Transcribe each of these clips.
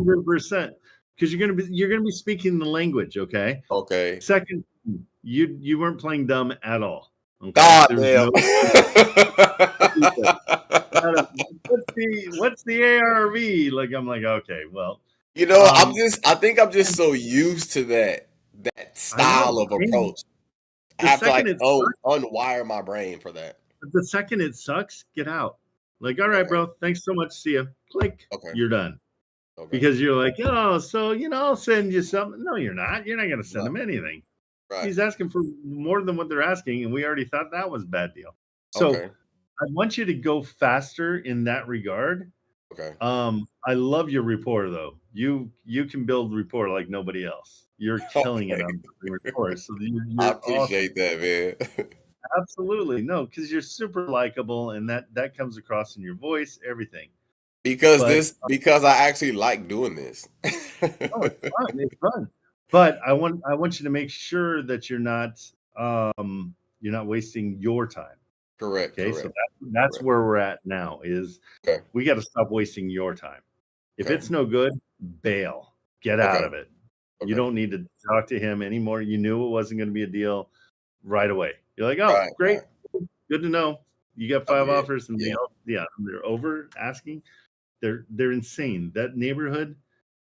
100%, because you're gonna be speaking the language. Okay. Okay. Second, you weren't playing dumb at all. Okay. God There's damn. no. What's the ARV? Like, I'm like, okay, well, I think I'm just so used to that style of approach. I have to unwire my brain for that. The second it sucks, get out. Like, all right, bro, thanks so much. See ya. Click. Okay. You're done. Okay. Because you're like, oh, so I'll send you something. No, you're not. You're not gonna send him anything. Right. He's asking for more than what they're asking, and we already thought that was a bad deal. So I want you to go faster in that regard. Okay. I love your rapport though. You can build rapport like nobody else. You're killing it on rapport. So I appreciate that, man. Absolutely. No, because you're super likable, and that comes across in your voice, everything. Because I actually like doing this. It's fun. It's fun. But I want you to make sure that you're not wasting your time. Correct. Okay. So that's where we're at now is we got to stop wasting your time. If it's no good, bail. Get out of it. You don't need to talk to him anymore. You knew it wasn't going to be a deal right away. You're like, oh, great. Right. Good to know. You got 5 offers and they're over asking. They're insane. That neighborhood.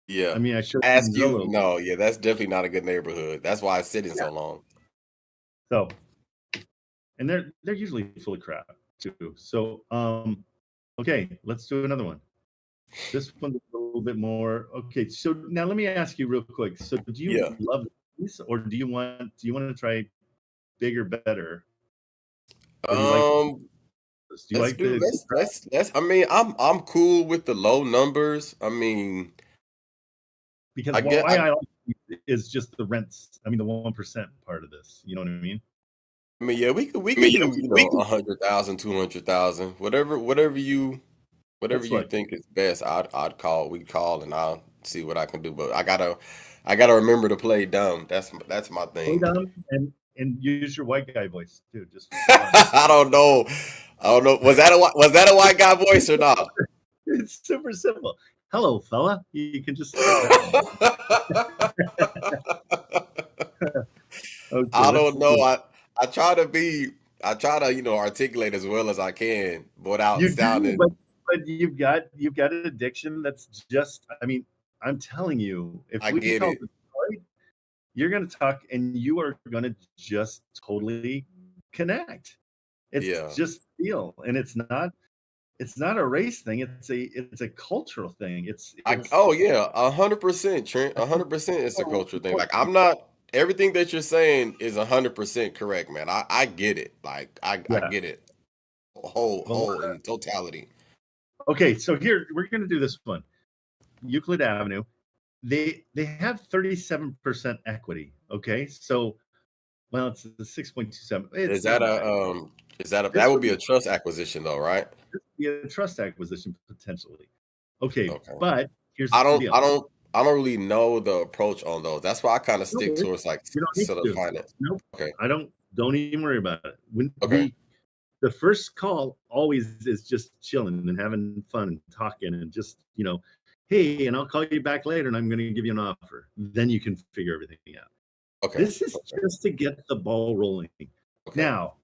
Yeah. I mean, I should ask you. No, that's definitely not a good neighborhood. That's why it's sitting so long. So, and they're usually full of crap too. So, okay, let's do another one. This one's a little bit more. Okay, so now let me ask you real quick. So, do you love these, or do you want to try bigger, better? Let's. I mean, I'm cool with the low numbers. I mean, because I is just the rents. I mean, the 1% part of this. You know what I mean? I mean, yeah, we could do 100,000, 200,000, whatever you think is best. I'd call. We call, and I'll see what I can do. But I gotta remember to play dumb. That's my thing. Play dumb and use your white guy voice too. Just I don't know. Was that a white guy voice or not? It's super simple. Hello, fella. You can just. Okay, I don't know. I try to articulate as well as I can without sounding. But you've got an addiction that's just. I mean, I'm telling you, if we get it, you're going to talk, and you are going to just totally connect. It's just feel, and it's not a race thing. It's a cultural thing. It's 100%, Trent. 100%. It's a cultural thing. Like I'm not. Everything that you're saying is 100% correct, man. I get it. Like I get it. Whole in totality. Okay, so here we're gonna do this one. Euclid Avenue. They have 37% equity. Okay, so it's a 6.27. That would be a trust acquisition though, right? Yeah, a trust acquisition potentially. Okay. But here's the deal. I don't really know the approach on those. That's why I kind of stick towards like finance. Nope. Okay. Don't even worry about it. The first call always is just chilling and having fun and talking and just, hey, and I'll call you back later and I'm going to give you an offer. Then you can figure everything out. Okay. This is just to get the ball rolling. Okay. Now,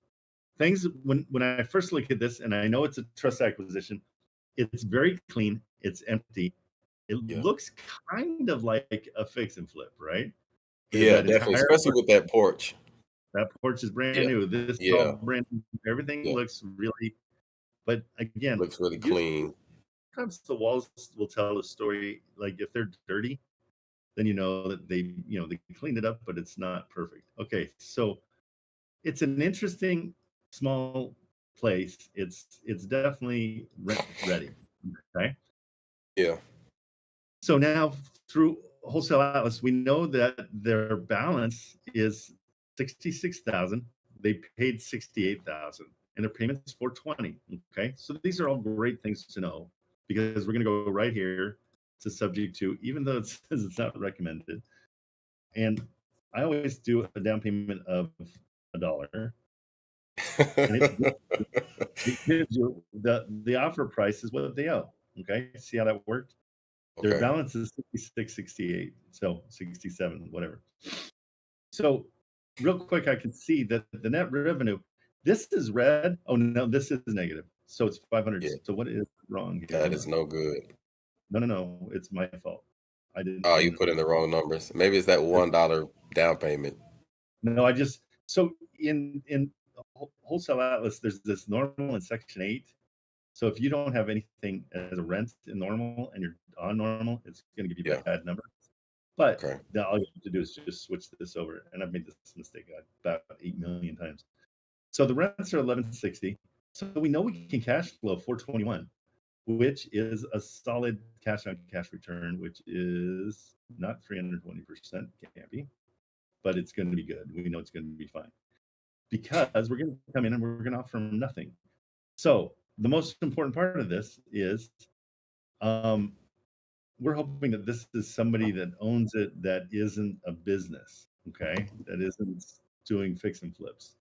things when I first look at this, and I know it's a trust acquisition, it's very clean. It's empty. It looks kind of like a fix and flip, right? Yeah, definitely, especially with that porch. That porch is brand new. This is all brand new. Everything looks really, but again, looks really clean. Sometimes the walls will tell a story. Like if they're dirty, then you know that they cleaned it up, but it's not perfect. Okay, so it's an interesting small place. It's definitely rent ready. Okay. Yeah. So now through Wholesale Atlas, we know that their balance is 66,000. They paid 68,000, and their payment's 420. Okay, so these are all great things to know because we're going to go right here to subject to, even though it says it's not recommended. And I always do a down payment of $1. And it gives you the offer price is what they owe. Okay, see how that worked? Their balance is 66, 68, so 67, whatever. So real quick, I can see that the net revenue, this is red. Oh no, this is negative. So it's 500. Yeah. So what is wrong here? That is no good. No, it's my fault. I didn't. Oh, you put in the wrong numbers. Maybe it's that $1 down payment. No, so in Wholesale Atlas, there's this normal in section 8. So if you don't have anything as a rent in normal and you're on normal, it's going to give you bad numbers. But all you have to do is just switch this over. And I've made this mistake about 8 million times. So the rents are 1160. So we know we can cash flow 421, which is a solid cash on cash return, which is not 320%, can't be, but it's going to be good. We know it's going to be fine because we're going to come in and we're going to offer them nothing. So the most important part of this is we're hoping that this is somebody that owns it, that isn't a business, okay? That isn't doing fix and flips.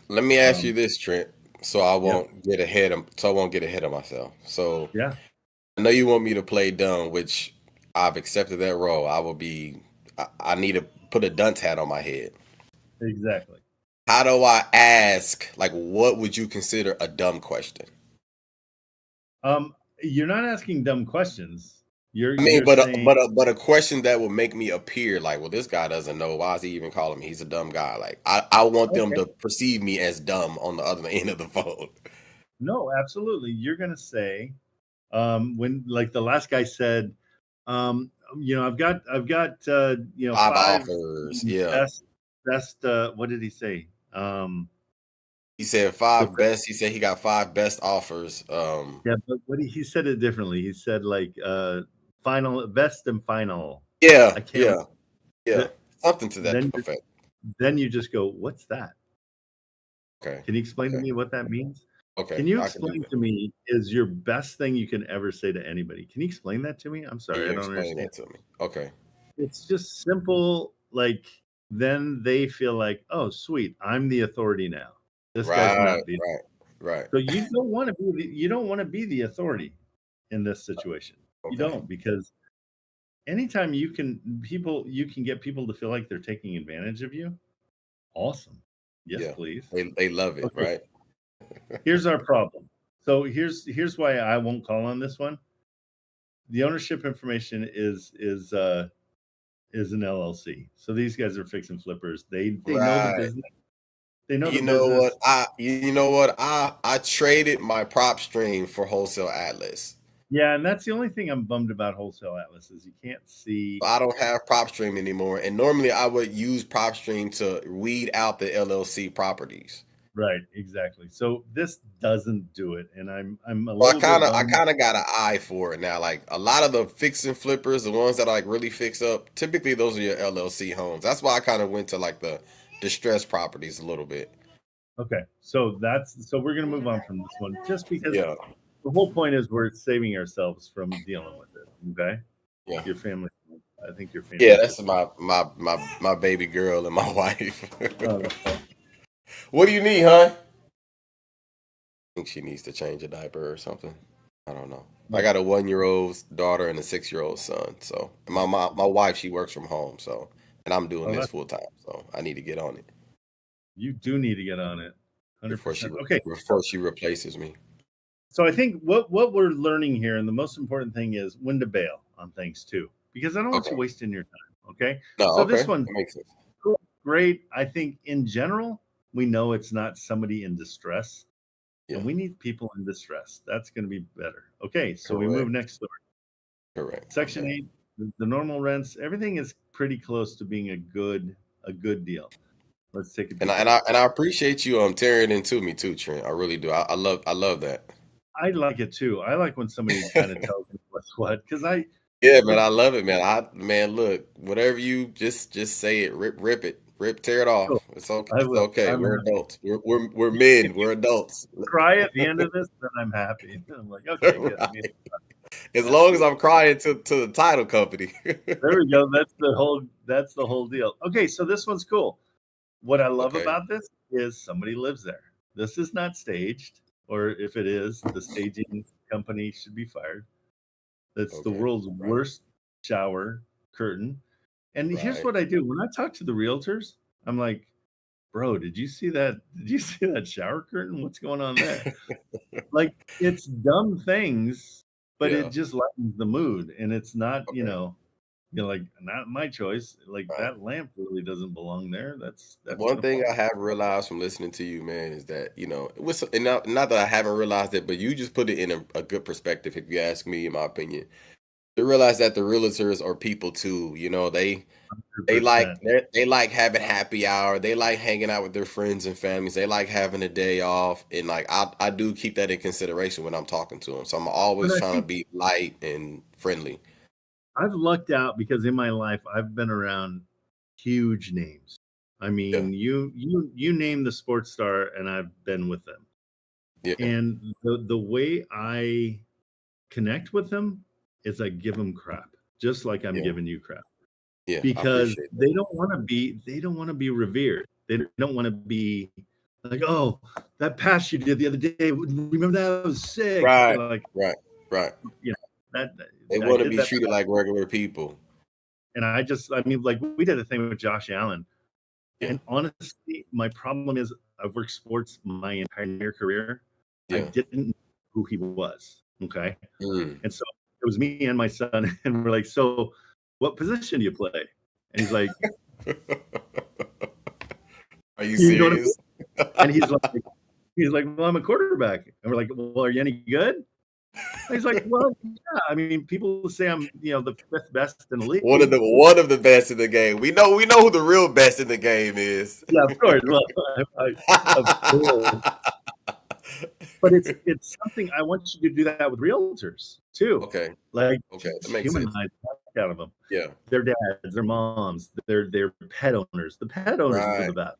Let me ask you this, Trent, so I won't get ahead of myself. So I know you want me to play dumb, which I've accepted that role. I need to put a dunce hat on my head. Exactly. How do I ask, like, what would you consider a dumb question? You're not asking dumb questions. But a question that will make me appear like, well, this guy doesn't know. Why is he even calling me? He's a dumb guy. Like, I want them to perceive me as dumb on the other end of the phone. No, absolutely. You're gonna say, when like the last guy said, I've got 5 offers. Best. What did he say? He said 5 best. He said he got 5 best offers. Yeah, but he said it differently. He said like final, best and final. Yeah. Something to that effect. Then you just go, what's that? Okay. Can you explain to me what that means? Okay. Can you explain to me is your best thing you can ever say to anybody? Can you explain that to me? I'm sorry, I don't understand. Explain that to me. Okay. It's just simple. Like then they feel like, oh, sweet, I'm the authority now. This guy's not the right. So you don't want to be the authority in this situation. You don't, because anytime you can get people to feel like they're taking advantage of you. Awesome. Yes, please. They love it, right? Here's our problem. So here's why I won't call on this one. The ownership information is an LLC. So these guys are fix and flippers. They know the business. They know the business. You know what? I traded my PropStream for Wholesale Atlas. Yeah, and that's the only thing I'm bummed about Wholesale Atlas is you can't see. I don't have PropStream anymore, and normally I would use PropStream to weed out the LLC properties. Right, exactly. So this doesn't do it, and I'm a little. I kind of got an eye for it now. Like a lot of the fix and flippers, the ones that like really fix up, typically those are your LLC homes. That's why I kind of went to like the distressed properties a little bit. Okay, so we're gonna move on from this one just because the whole point is we're saving ourselves from dealing with it. Okay. Yeah. Your family. I think your family. Yeah, that's my baby girl and my wife. What do you need, huh? I think she needs to change a diaper or something. I don't know. I got a 1-year-old daughter and a 6-year-old son. So my wife, she works from home. So, and I'm doing this full time. So I need to get on it. You do need to get on it. 100%. Before she replaces me. So I think what we're learning here, and the most important thing is when to bail on things too, because I don't want you wasting your time. Okay. No, so this one makes sense. Great. I think in general, we know it's not somebody in distress. Yeah. And we need people in distress. That's going to be better. Okay. So we move next door. Correct. Section 8, the normal rents, everything is pretty close to being a good deal. Let's take it. And I appreciate you tearing into me too, Trent. I really do. I love that. I like it too. I like when somebody kind of tells me what's what, because I love it, man. Look, whatever you just say it, rip it, tear it off. Cool. It's okay. It's okay. We're adults. We're men. We're adults. Cry at the end of this, then I'm happy. I'm like, okay, good. As long as I'm crying to the title company. There we go. That's the whole deal. Okay, so this one's cool. What I love about this is somebody lives there. This is not staged, or if it is, the staging company should be fired. That's the Okay. world's worst shower curtain. And here's Right. what I do. When I talk to the realtors, I'm like, bro, did you see that? Did you see that shower curtain? What's going on there? Like, it's dumb things, but Yeah. it just lightens the mood. And it's not, Okay. like, not my choice. Like, Right. that lamp really doesn't belong there. That's One gonna thing fall. I have realized from listening to you, man, is that, and not that I haven't realized it, but you just put it in a good perspective, if you ask me, in my opinion. To realize that the realtors are people too. They like 100%. they like having happy hour. They like hanging out with their friends and families. They like having a day off, and like I do keep that in consideration when I'm talking to them. So I'm But always I trying to think be light and friendly. I've lucked out because in my life I've been around huge names. I Yeah, mean, you name the sports star and I've been with them. yeah, And the way I connect with them is I give them crap, just like I'm yeah, giving you crap. yeah. I Because appreciate that. they don't want to be revered. They don't want to be like, oh, that pass you did the other day. Remember that was sick. Right, Like, right, right. you know, They I want to did be that. treated like regular people. And I mean, like we did a thing with Josh Allen. Yeah, And honestly, my problem is I've worked sports my entire career. I yeah. didn't know who he was. Okay. Mm. And so it was me and my son, and we're like, so what position do you play? And he's like, Are you you know what I mean? serious? And he's like, well, I'm a quarterback. And we're like, well, are you any good? And he's like, well, yeah. I mean, people say I'm, the fifth best in the league. One of the best in the game. We know who the real best in the game is. Yeah, of course. Well, of course. But it's something I want you to do that with realtors too. Okay. Like, Okay. just That makes sense. humanize the heck out of them. Yeah. Their dads, their moms, their pet owners. The pet owners are Right. the best.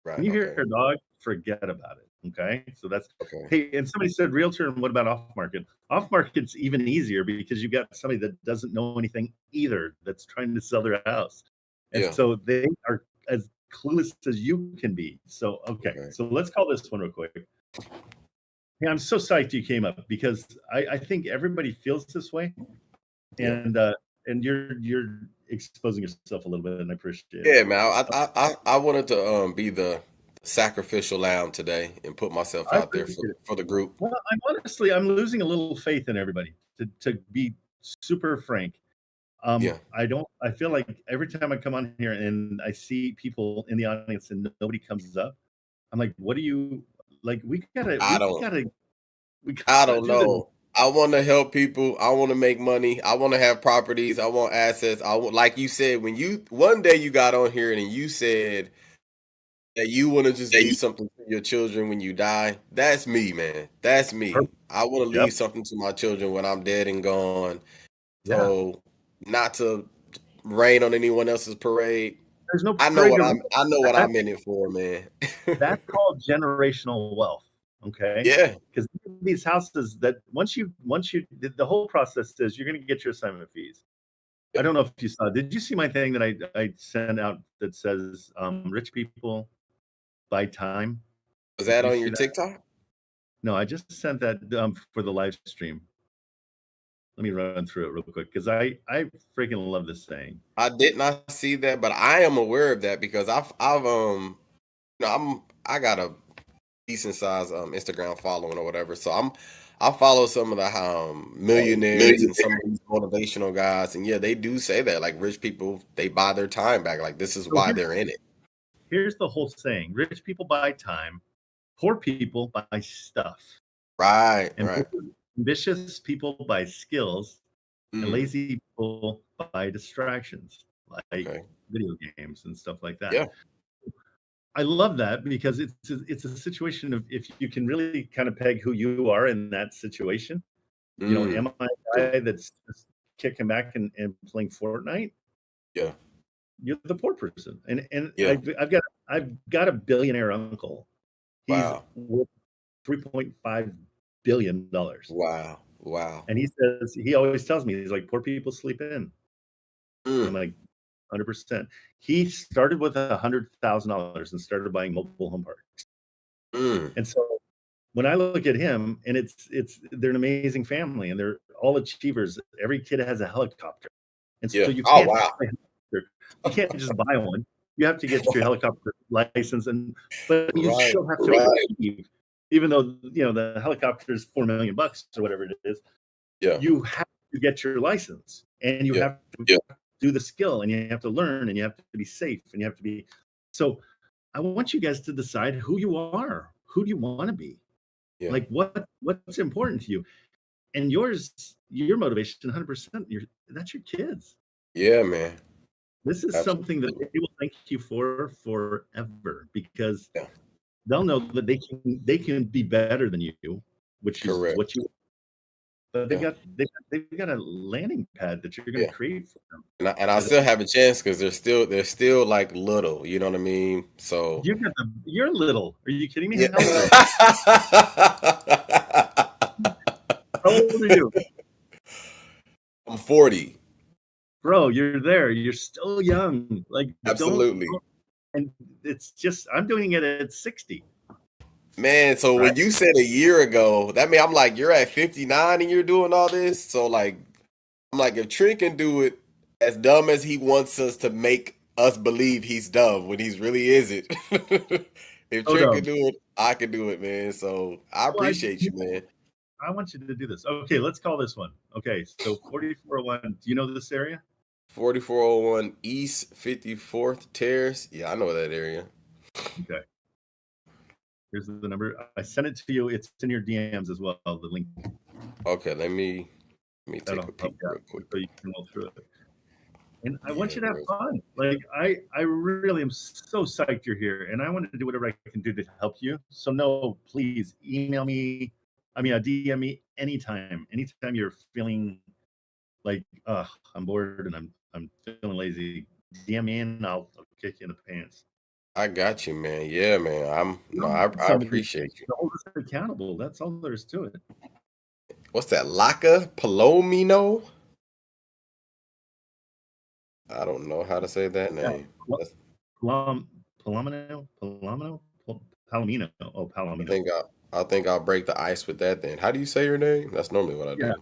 When Right. you hear Okay. a dog, forget about it. Okay. So that's, Okay. hey, and somebody said realtor, and what about off market? Off market's even easier because you've got somebody that doesn't know anything either that's trying to sell their house. And Yeah. so they are as clueless as you can be. So, okay. Okay. So let's call this one real quick. Yeah, I'm so psyched you came up because I think everybody feels this way. Yeah. And you're exposing yourself a little bit, and I appreciate it. Yeah, man. I wanted to be the sacrificial lamb today and put myself I out there appreciate it. for the group. Well, I'm losing a little faith in everybody, to be super frank. Yeah. I feel like every time I come on here and I see people in the audience and nobody comes up, I'm like, what do you like? I don't We I gotta don't do this. know. I want to help people. I want to make money. I want to have properties. I want assets. I want, like you said, when you one day you got on here and you said that you want to just leave something to your children when you die. That's me, man. That's me. Perfect. I want to Yep. leave something to my children when I'm dead and gone. Yeah. So not to rain on anyone else's parade. There's no I know parade what to I'm in it for, man. That's called generational wealth. Okay. Yeah. Because these houses that once you the whole process is you're going to get your assignment fees. I don't know if you saw. Did you see my thing that I sent out that says rich people buy time? Was Did that you on see your that? TikTok? No, I just sent that for the live stream. Let me run through it real quick because I freaking love this saying. I did not see that, but I am aware of that because I got a decent size Instagram following or whatever. So I follow some of the millionaires and some of these motivational guys, and yeah, they do say that like rich people they buy their time back. Like this is So why they're in it. here's the whole saying: rich people buy time, poor people buy stuff, Right, and right. ambitious people buy skills, and Mm, lazy people buy distractions like okay. video games and stuff like that. Yeah. I love that because it's a situation of if you can really kind of peg who you are in that situation. Mm, Am I a true. guy that's just kicking back and playing Fortnite? Yeah. You're the poor person, and Yeah. I've got a billionaire uncle. He's Wow. worth $3.5 billion, Wow. Wow. and he always tells me he's like poor people sleep in. And I'm Mm, like 100%. He started with $100,000 and started buying mobile home parks. mm, And so when I look at him, and they're an amazing family, and they're all achievers, every kid has a helicopter. And so Yeah. you Oh, can't, wow. you can't just buy one. You have to get your helicopter license, but you Right. still have to achieve, even though, you know, the helicopter is $4 million or whatever it is. Yeah. You have to get your license, and you have to do the skill, and you have to learn, and you have to be safe, and you have to be. So I want you guys to decide who you are. Who do you want to be? Yeah. Like what's important to you? And your motivation, 100%. That's your kids. Yeah, man. This is something that they will thank you for forever, because they'll know that they can be better than you, which is what you. But they've got a landing pad that you're going to create for them. And I still have a chance because they're still like little, you know what I mean? So you're little. Are you kidding me? Yeah. How old are you? I'm 40. Bro, you're there. You're still young. Like, absolutely. And it's just, I'm doing it at 60. Man, so when you said a year ago, that means I'm like, you're at 59 and you're doing all this. So like, I'm like, if Trent can do it as dumb as he wants us to make us believe he's dumb when he's really isn't. If Trent can do it, I can do it, man. So I appreciate you, man. I want you to do this. Okay, let's call this one. Okay, so 4401. Do you know this area? 4401 East 54th Terrace. Yeah, I know that area. Okay. Here's the number. I sent it to you. It's in your DMs as well, the link. Okay, let me take a peek real quick. So you can go through it. And I want you to have fun. Like, I really am so psyched you're here, and I want to do whatever I can do to help you. So no, please email me. DM me anytime. Anytime you're feeling like, I'm bored and I'm feeling lazy, DM me and I'll kick you in the pants. I got you, man. Yeah, man. I appreciate you. Hold us accountable. That's all there is to it. What's that? Laca Palomino? I don't know how to say that name. Palomino. Oh, Palomino. I think I'll break the ice with that then. How do you say your name? That's normally what I do.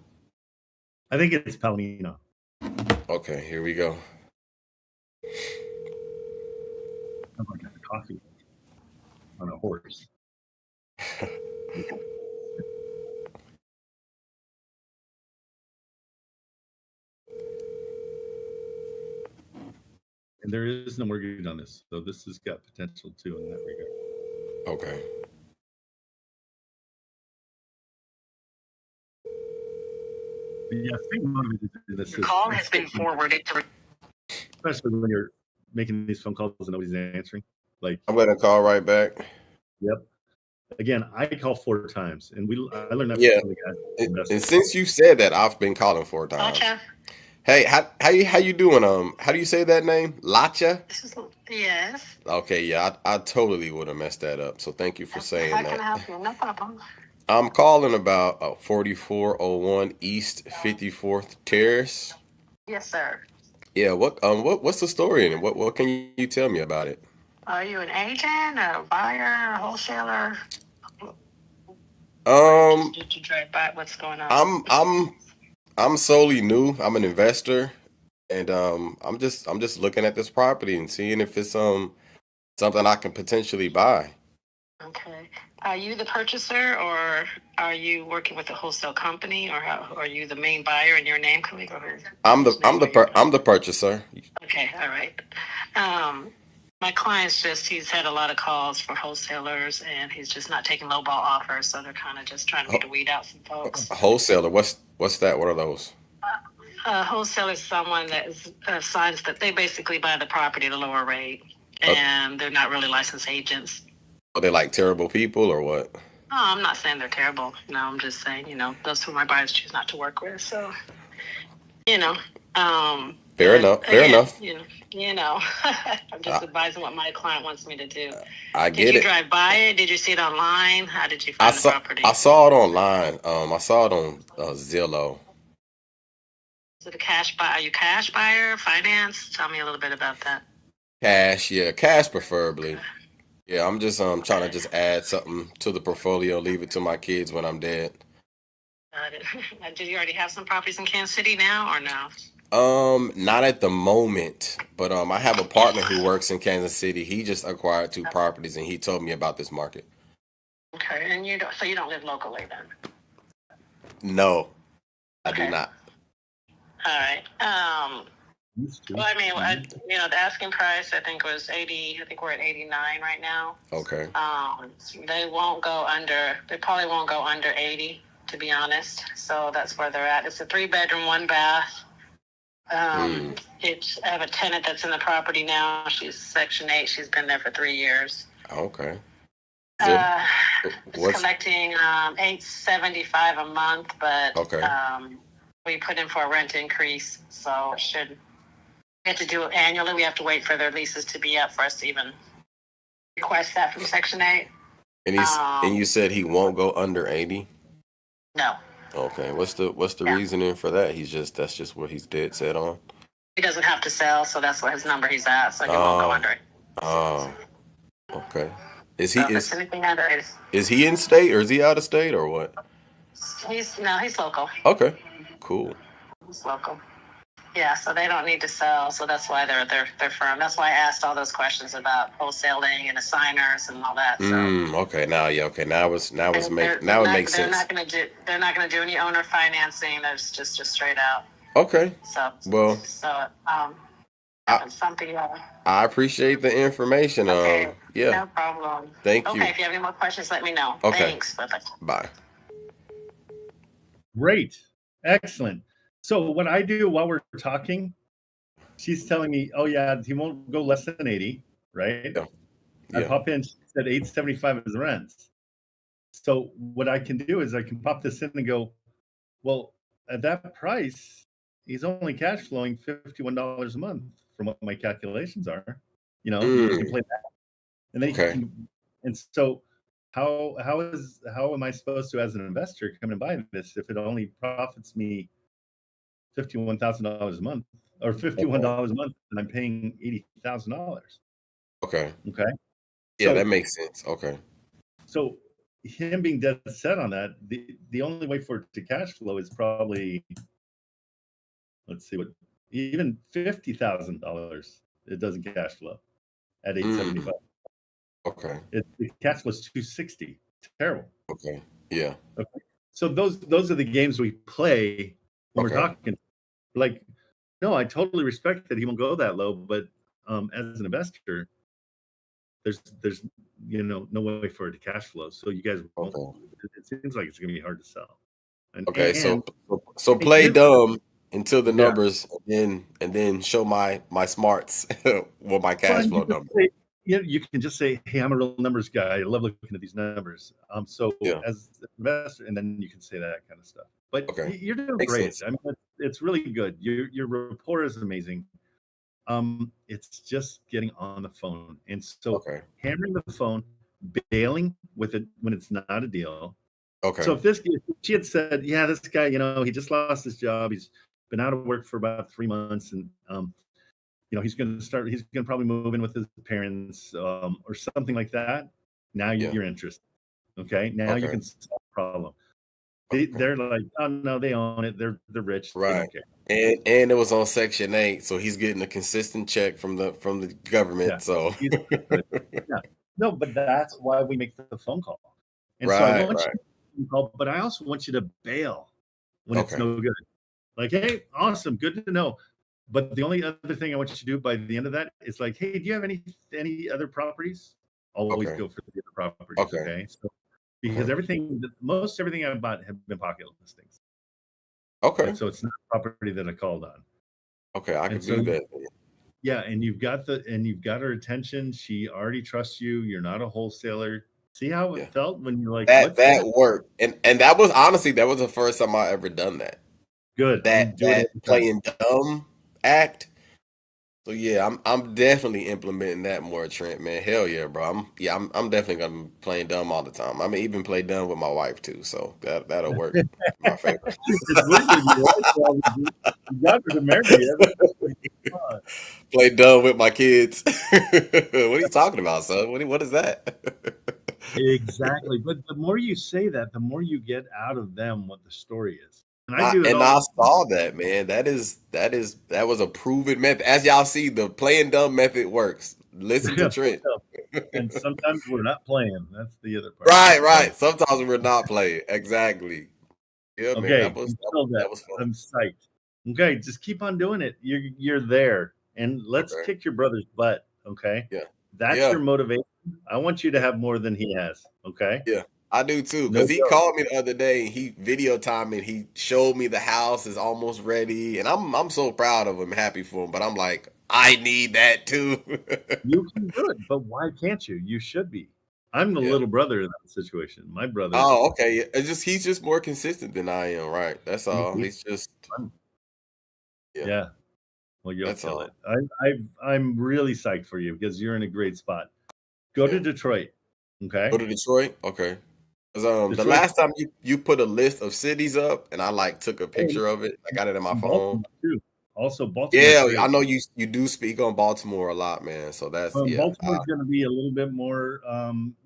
I think it's Palomino. Okay, here we go. I'm like a coffee on a horse. And there is no mortgage on this, so this has got potential too in that regard. Okay. Yeah, this call has been forwarded to. Especially when you're making these phone calls and nobody's answering. Like, I'm gonna call right back. Yep. Again, I call 4 times, and I learned that from the guy. And since you said that, I've been calling 4 times. Lacha. Hey, how you doing? How do you say that name? Lacha? Yes. Okay, yeah, I totally would have messed that up. So thank you for saying that. How can I help you? No problem. I'm calling about 4401 East 54th Terrace. Yes, sir. Yeah, what's the story in it? What can you tell me about it? Are you an agent, a buyer, a wholesaler? Did you drive by? What's going on? I'm solely new. I'm an investor, and I'm just looking at this property and seeing if it's something I can potentially buy. Okay. Are you the purchaser, or are you working with a wholesale company, or are you the main buyer in your name? Can we go ahead? I'm the purchaser. Okay. All right. My client's he's had a lot of calls for wholesalers, and he's just not taking lowball offers, so they're kind of just trying to weed out some folks. Wholesaler, what's that? What are those? A wholesaler is someone that signs that they basically buy the property at a lower rate, and they're not really licensed agents. Are they like terrible people or what? Oh, I'm not saying they're terrible. No, I'm just saying, those who my buyers choose not to work with. So, Fair enough. I'm just advising what my client wants me to do. I get it. Did you drive by it? Did you see it online? How did you find the property? I saw it online. I saw it on Zillow. Is it a cash buy? Are you cash buyer, finance? Tell me a little bit about that. Cash, yeah, cash preferably. Okay. Yeah, I'm just trying to just add something to the portfolio, leave it to my kids when I'm dead. Did you already have some properties in Kansas City now, or no? Not at the moment, but I have a partner who works in Kansas City. He just acquired 2 properties, and he told me about this market. Okay, and you don't live locally then? No, I do not. All right. Well, I mean, the asking price I think was 80. I think we're at 89 right now. Okay. They probably won't go under 80, to be honest. So that's where they're at. It's a 3-bedroom, 1 bath. I have a tenant that's in the property now. She's Section 8. She's been there for 3 years. Okay. It's collecting $875 a month, but we put in for a rent increase, so we have to do it annually. We have to wait for their leases to be up for us to even request that from Section 8. And you said he won't go under 80? No. Okay. What's the reasoning for that? That's just what he's dead set on. He doesn't have to sell, so that's what his number he's at. So he won't go under it. Oh. Okay. Is he in state or is he out of state or what? He's local. Okay. Cool. He's local. Yeah, so they don't need to sell, so that's why they're firm. That's why I asked all those questions about wholesaling and assigners and all that. So. Okay. Now it makes sense. They're not gonna do any owner financing. That's just straight out. Okay. So something. I appreciate the information. Okay. Yeah. No problem. Thank you. Okay, if you have any more questions, let me know. Okay. Thanks. Bye. Great. Excellent. So what I do while we're talking, she's telling me, oh yeah, he won't go less than 80, right? Yeah. I pop in, she said 875 is the rents. So what I can do is I can pop this in and go, well, at that price, he's only cash flowing $51 a month from what my calculations are. You can play that. And then and so how am I supposed to, as an investor, come and buy this if it only profits me $51,000 a month or $51 a month and I'm paying $80,000? Okay. Yeah, so, that makes sense. Okay. So him being dead set on that, the only way for it to cash flow is probably, let's see, even $50,000 it doesn't cash flow at 875. Okay. The cash flow is 260. Terrible. Okay. Yeah. Okay. So those are the games we play when we're talking. Like, no, I totally respect that he won't go that low, but as an investor, there's no way for it to cash flow. So you guys won't. It seems like it's gonna be hard to sell. So play dumb until the numbers, and then show my smarts with my cash flow number. You can just say, hey, I'm a real numbers guy. I love looking at these numbers. As an investor, and then you can say that kind of stuff. But you're doing great. I mean, it's really good. Your rapport is amazing. It's just getting on the phone. And so hammering the phone, bailing with it when it's not a deal. Okay. So if she had said, yeah, this guy, he just lost his job. He's been out of work for about 3 months, and he's going to probably move in with his parents or something like that. Now you're interested. Okay. Now you can solve the problem. They're like, oh no, they own it. They're rich. Right. And it was on Section 8, so he's getting a consistent check from the government. Yeah. So No, but that's why we make the phone call. And so I want you to call, but I also want you to bail when it's no good. Like, hey, awesome, good to know. But the only other thing I want you to do by the end of that is like, hey, do you have any other properties? Always go for the other properties. Okay. So because most everything I've bought have been pocket listings. Okay. So it's not a property that I called on. Okay, I can do that. Yeah, and you've got her attention. She already trusts you. You're not a wholesaler. See how it felt when you're like that worked. And that was honestly the first time I ever done that. Good. That playing dumb act. So yeah, I'm definitely implementing that more, Trent, man. Hell yeah, bro. I'm definitely gonna be playing dumb all the time. I'm even play dumb with my wife too, so that'll work. My favorite. You got her to marry you. Play dumb with my kids. What are you talking about, son? What is that? Exactly. But the more you say that, the more you get out of them what the story is. And I I do it all. I saw that, man. That was a proven method. As y'all see, the playing dumb method works. Listen to Trent. And sometimes we're not playing. That's the other part. Right. Sometimes we're not playing. Exactly. Yeah, man. That was fun. I'm psyched. Okay, just keep on doing it. You're there. And let's kick your brother's butt. Okay. Yeah. That's your motivation. I want you to have more than he has. Okay. Yeah. I do too, because he called me the other day and he video timed me. He showed me the house is almost ready, and I'm so proud of him, happy for him. But I'm like, I need that too. You can do it, but why can't you? You should be. I'm the little brother in that situation. My brother. Oh, okay. He's just more consistent than I am, right? That's all. He's just yeah. Well, you'll kill it. I'm really psyched for you because you're in a great spot. Go to Detroit. Okay. Go to Detroit. Okay. Because the last time you put a list of cities up, and I took a picture of it. I got it in my phone. Too. Also, Baltimore. Yeah, I know you do speak on Baltimore a lot, man. So that's Baltimore's going to be a little bit more,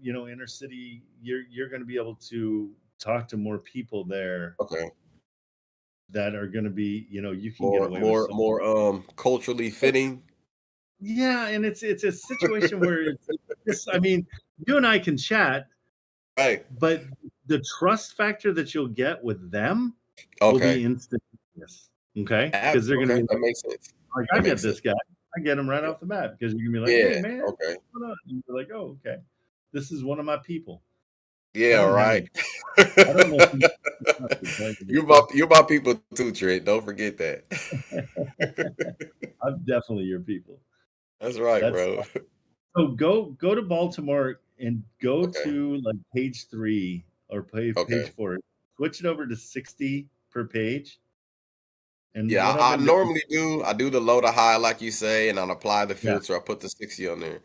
inner city. You're going to be able to talk to more people there. Okay. That are going to be, you can get away with more culturally fitting. Yeah, and it's a situation where you and I can chat, right? But the trust factor that you'll get with them will be instantaneous. Okay, because they're going to be that makes sense. Like I get this guy, I get him right off the bat because you're going to be like, hey man, what's going on? And you're like, oh, okay, this is one of my people. Yeah, right. I don't know you're my people too, Trent. Don't forget that. I'm definitely your people. That's right, bro. So go to Baltimore and go to like page 3 or page 4. Switch it over to 60 per page. And I normally do. I do the low to high, like you say, and I'll apply the filter. I put the 60 on there.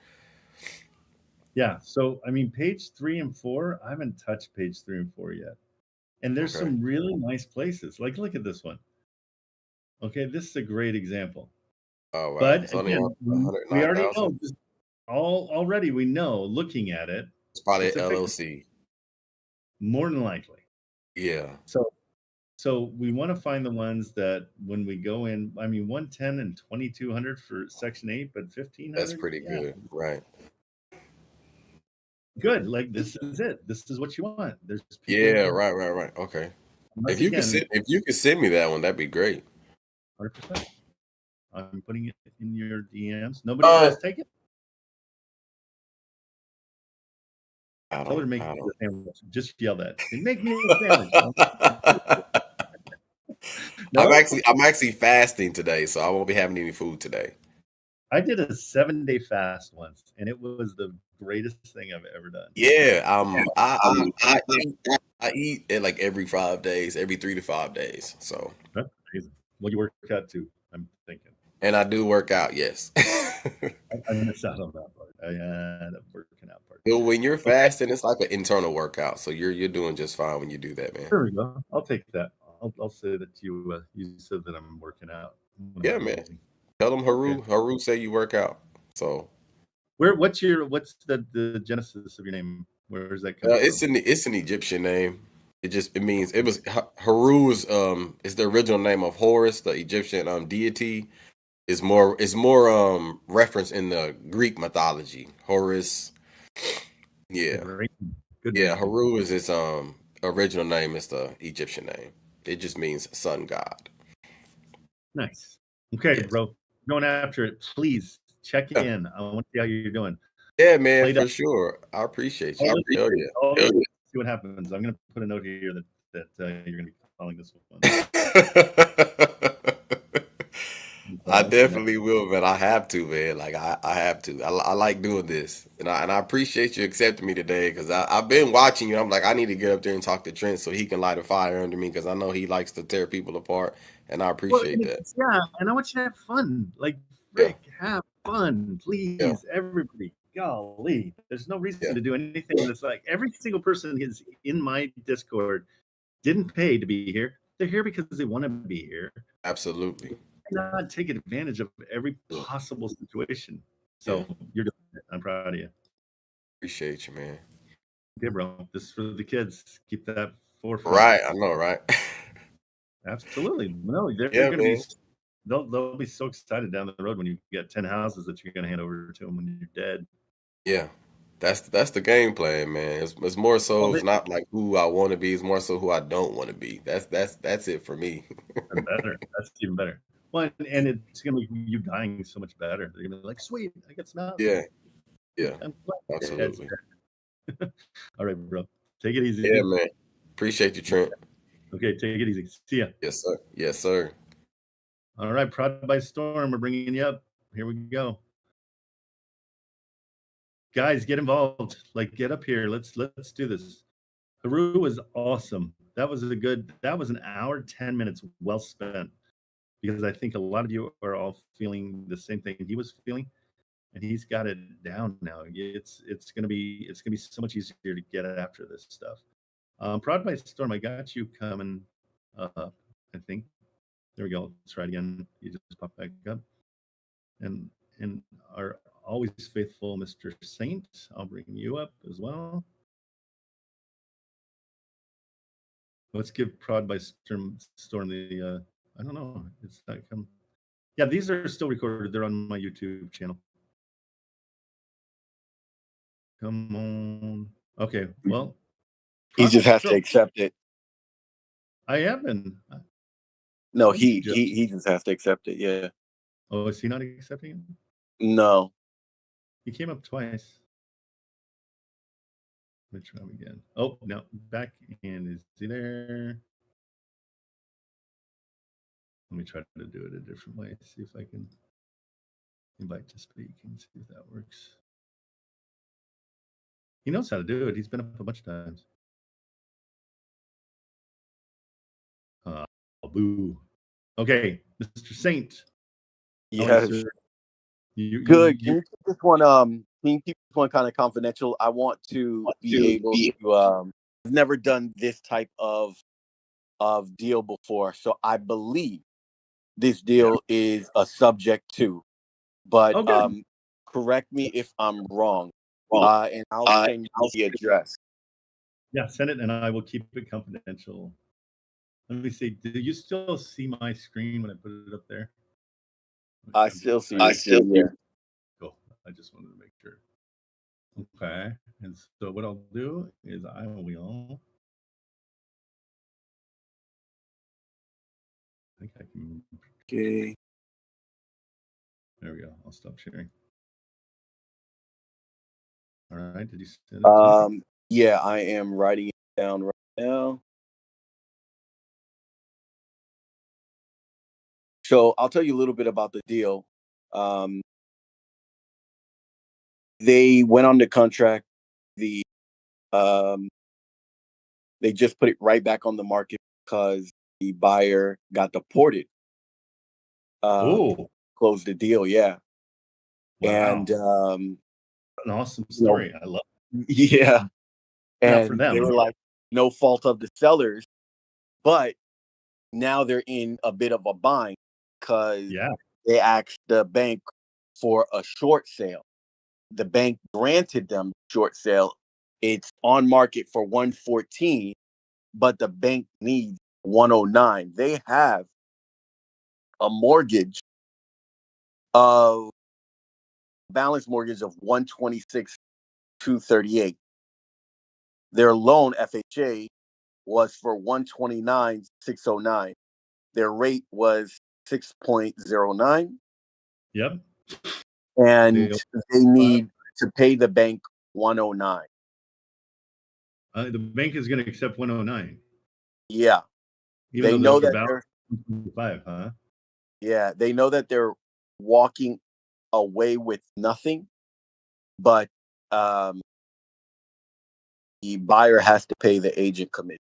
Yeah. So, page 3 and 4, I haven't touched page 3 and 4 yet. And there's some really nice places. Like, look at this one. Okay. This is a great example. Oh, wow. But again, we already know, already we know, looking at it. It's probably an LLC. More than likely. Yeah. So we want to find the ones that when we go in, 110 and 2200 for section 8, but 1500. That's pretty good. Right. Good. Like this is it. This is what you want. There's right. Okay. If you could send me that one, that'd be great. 100%. I'm putting it in your DMs. Nobody else take it. I Tell her to make me a sandwich. Just yell that. Make me a sandwich. No? I'm actually fasting today, so I won't be having any food today. I did a 7-day fast once, and it was the greatest thing I've ever done. Yeah, I eat it like every 5 days, every 3 to 5 days. So that's amazing. Well, you work out too, I'm thinking. And I do work out, yes. I missed out on that part. I end up working out part. Well, when you're fasting, it's like an internal workout, so you're doing just fine when you do that, man. There we go. I'll take that. I'll say that you said that I'm working out. Yeah, man. Tell them Haru say you work out. So what's the genesis of your name? Where is that coming from? It's an Egyptian name. It means it was Haru's is the original name of Horus, the Egyptian deity. Is more reference in the Greek mythology. Horus. Yeah. Good name. Haru is his original name, is the Egyptian name. It just means sun god. Nice. Okay, bro. Going after it. Please check in. I want to see how you're doing. Yeah, man, for sure. I appreciate you. See what happens. I'm going to put a note here that you're going to be calling this one. I definitely will, man. I have to, man. Like I have to. I like doing this, and I appreciate you accepting me today, because I've been watching you. I'm like, I need to get up there and talk to Trent so he can light a fire under me, because I know he likes to tear people apart, and I appreciate that. Yeah, and I want you to have fun. Like, Rick, have fun, please, everybody. Golly, there's no reason to do anything that's like every single person is in my Discord didn't pay to be here. They're here because they want to be here. Absolutely. Not take advantage of every possible situation. So you're doing it. I'm proud of you. Appreciate you, man. Yeah, bro. This is for the kids. Keep that forefront. Right. I know, right? Absolutely. No, they're Yeah, going to man. be. They'll be so excited down the road when you get 10 houses that you're going to hand over to them when you're dead. Yeah. That's the game plan, man. It's more so Well, it's not like who I want to be, it's more so who I don't want to be. That's it for me. better. That's even better. Well, and it's going to make you dying so much better. They're going to be like, sweet, I get some houses. Yeah. Yeah. I'm glad. Absolutely. All right, bro. Take it easy. Yeah, man. Appreciate you, Trent. Okay, take it easy. See ya. Yes, sir. Yes, sir. All right, Prod by Storm, we're bringing you up. Here we go. Guys, get involved. Like, get up here. Let's do this. Haru was awesome. That was an hour, 10 minutes well spent, because I think a lot of you are all feeling the same thing he was feeling, and he's got it down now. It's gonna be so much easier to get after this stuff. Prod by Storm, I got you coming up, I think. There we go. Let's try it again. You just pop back up. And our always faithful Mr. Saint, I'll bring you up as well. Let's give Prod by Storm the, I don't know, it's not come. Yeah, these are still recorded. They're on my YouTube channel. Come on. Okay, well. He just has to accept it. I have been. No, he just has to accept it, yeah. Oh, is he not accepting it? No. He came up twice. Let me try him again. Oh, no, back, and is he there? Let me try to do it a different way. See if I can invite to speak and see if that works. He knows how to do it. He's been up a bunch of times. Boo. Okay, Mr. Saint. Yes. Good. Can you keep this one? Can you keep this one kind of confidential? I want to be able to. I've never done this type of deal before, so I believe this deal is a subject to. But correct me if I'm wrong. And I'll send you the address. Yeah, send it, and I will keep it confidential. Let me see. Do you still see my screen when I put it up there? I still see it. Yeah. Cool. I just wanted to make sure. Okay. And so what I'll do is I will. I think I can. Okay. There we go. I'll stop sharing. All right. Did you send it? Yeah, I am writing it down right now. So I'll tell you a little bit about the deal. They went on the contract. They just put it right back on the market because the buyer got deported. Closed the deal, yeah. Wow. And an awesome story. I love it. Yeah. And for them. They were like, no fault of the sellers, but now they're in a bit of a bind because they asked the bank for a short sale. The bank granted them short sale. It's on market for 114, but the bank needs 109. They have a mortgage of balance mortgage of 126,238. Their loan FHA was for 129,609. Their rate was 6.09. Yep. And they need to pay the bank 109. The bank is going to accept 109. Yeah. Even they know that they're 5, huh? Yeah, they know that they're walking away with nothing, but the buyer has to pay the agent commission.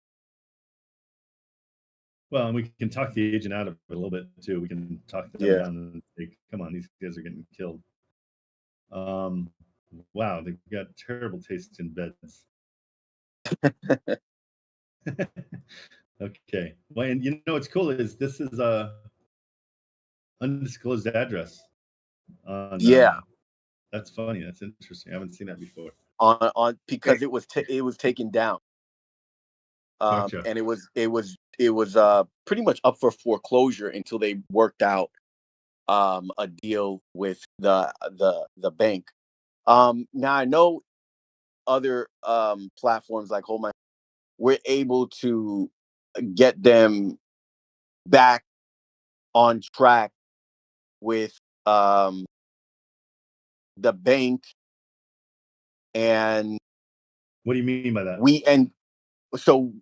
Well, and we can talk the agent out of it a little bit too. We can talk them down and say, "Come on, these guys are getting killed." Wow, they've got terrible taste in beds. Okay. Well, and you know what's cool is this is a undisclosed address. That's funny. That's interesting. I haven't seen that before. on because it was taken down. Gotcha. And it was pretty much up for foreclosure until they worked out a deal with the bank. Now I know other platforms like Hold My, we're able to get them back on track with the bank, and what do you mean by that?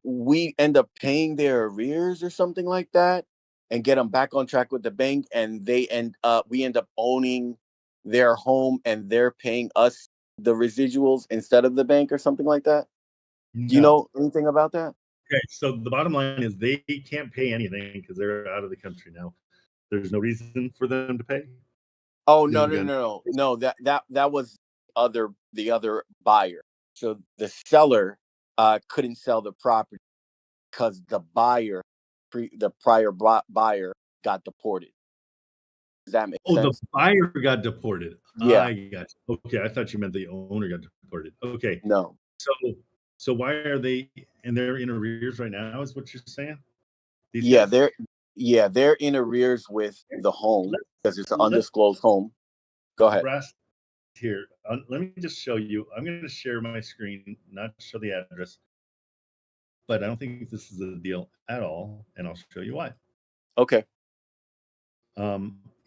we end up paying their arrears or something like that, and get them back on track with the bank, and we end up owning their home, and they're paying us the residuals instead of the bank or something like that. No. Do you know anything about that? Okay, so the bottom line is they can't pay anything because they're out of the country now. There's no reason for them to pay. Oh, no. That was the other buyer. So the seller couldn't sell the property because the prior buyer got deported. Does that make sense? The buyer got deported. Yeah. I got you. Okay, I thought you meant the owner got deported. Okay. No. So why are they, and they're in arrears right now, is what you're saying? Yeah, they're in arrears with the home because it's an undisclosed home. Go ahead. Here, let me just show you. I'm going to share my screen, not show the address, but I don't think this is a deal at all, and I'll show you why. Okay.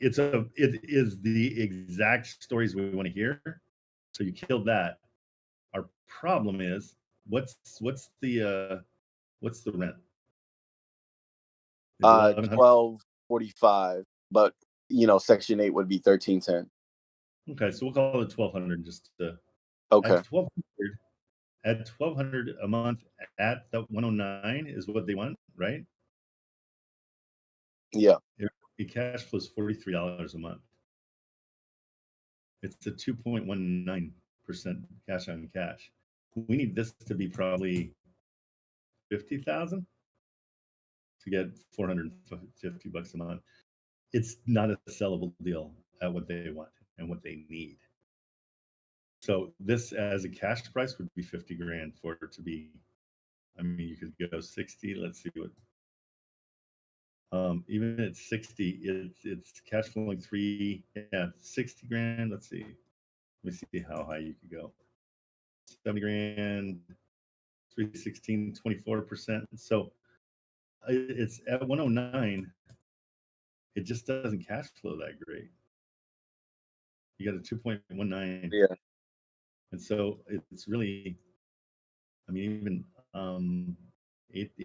It is the exact stories we want to hear. So you killed that. Our problem is what's the rent? $12.45, but Section 8 would be $13.10. Okay, so we'll call it $1,200 just to. Okay. At $1,200 a month at the 109 is what they want, right? Yeah. The cash flow is $43 a month. It's a 2.19% cash on cash. We need this to be probably 50,000 to get $450 a month. It's not a sellable deal at what they want and what they need. So this as a cash price would be 50 grand for it to be. I mean, you could go 60. Let's see what. Even at 60, it's cash flowing 60 grand. Let's see. Let me see how high you could go. 70 grand, 316, 24%. So it's at 109. It just doesn't cash flow that great. You got a 2.19. Yeah. And so it's really, I mean, even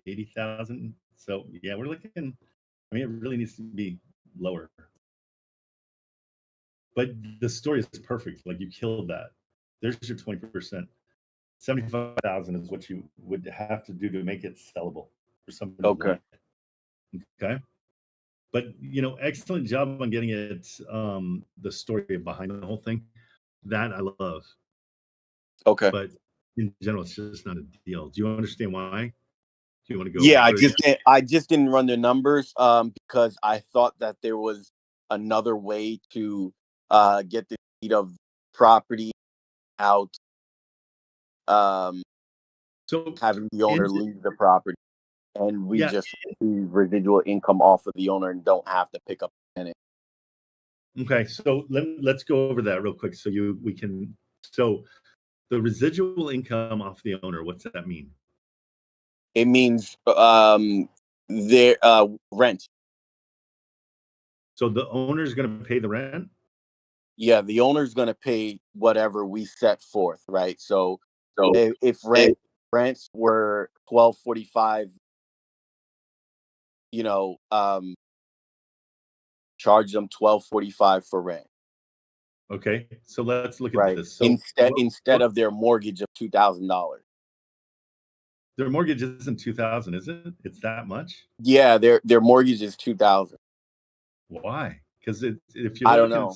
80,000. So yeah, we're looking, I mean, it really needs to be lower. But the story is perfect. Like you killed that. There's your 20%. 75,000 is what you would have to do to make it sellable for somebody. Okay. Okay. But excellent job on getting it. The story behind the whole thing, that I love. Okay. But in general, it's just not a deal. Do you understand why? Do you want to go? Yeah, I just didn't run the numbers because I thought that there was another way to get the deed of property out, so having the owner leave the property, and we just receive residual income off of the owner and don't have to pick up the tenant. Okay, so let's go over that real quick so we can. So the residual income off the owner, what's that mean? It means their rent. So the owner's going to pay the rent? Yeah, the owner's going to pay whatever we set forth, right? So if rents were $12.45, charge them $12.45 for rent. Okay, so let's look at this. So instead of their mortgage of $2,000. Their mortgage isn't $2,000, is it? It's that much? Yeah, their mortgage is $2,000. Why? Because if you I don't know.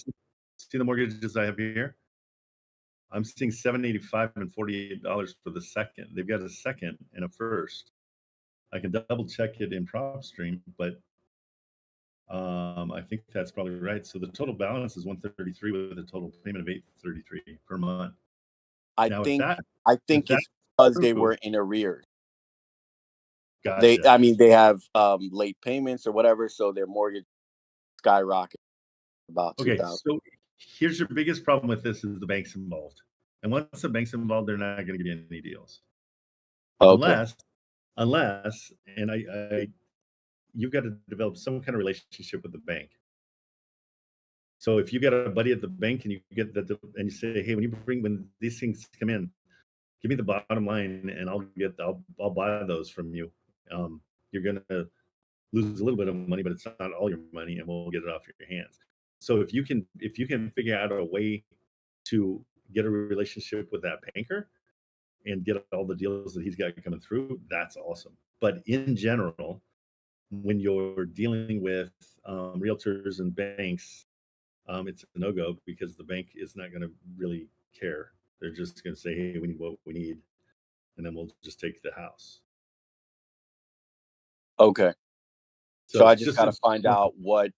See the mortgages I have here, I'm seeing $785 and $48 for the second. They've got a second and a first. I can double check it in PropStream, but I think that's probably right. So the total balance is $133 with a total payment of $833 per month. I Now, think if it's that's because they true, were in arrears. gotcha. They have late payments or whatever, so their mortgage skyrocketed about Okay, 2,000. so here's your biggest problem with this is the bank's involved. And once the bank's involved, they're not going to give you any deals. Okay. Unless, and you've got to develop some kind of relationship with the bank. So if you get a buddy at the bank and you get and you say, hey, when these things come in, give me the bottom line and I'll buy those from you. You're going to lose a little bit of money, but it's not all your money, and we'll get it off your hands. So if you can figure out a way to get a relationship with that banker and get all the deals that he's got coming through, that's awesome. But in general, when you're dealing with realtors and banks, it's a no-go because the bank is not going to really care. They're just going to say, hey, we need what we need, and then we'll just take the house. Okay. So I just got to find out what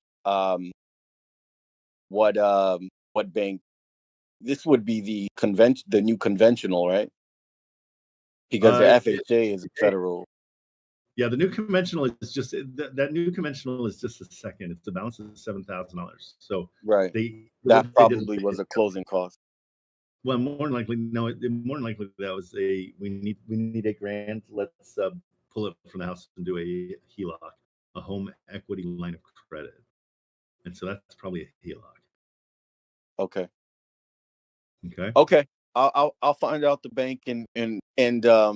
bank. This would be the new conventional, right? Because the FHA is federal. Yeah, the new conventional is just that new conventional is just a second. It's the balance of $7,000. So right, that probably was a closing cost. Well, more than likely, no. More than likely, that was we need $8,000. Let's pull it from the house and do a HELOC, a home equity line of credit, and so that's probably a HELOC. Okay. Okay. Okay. I'll find out the bank and I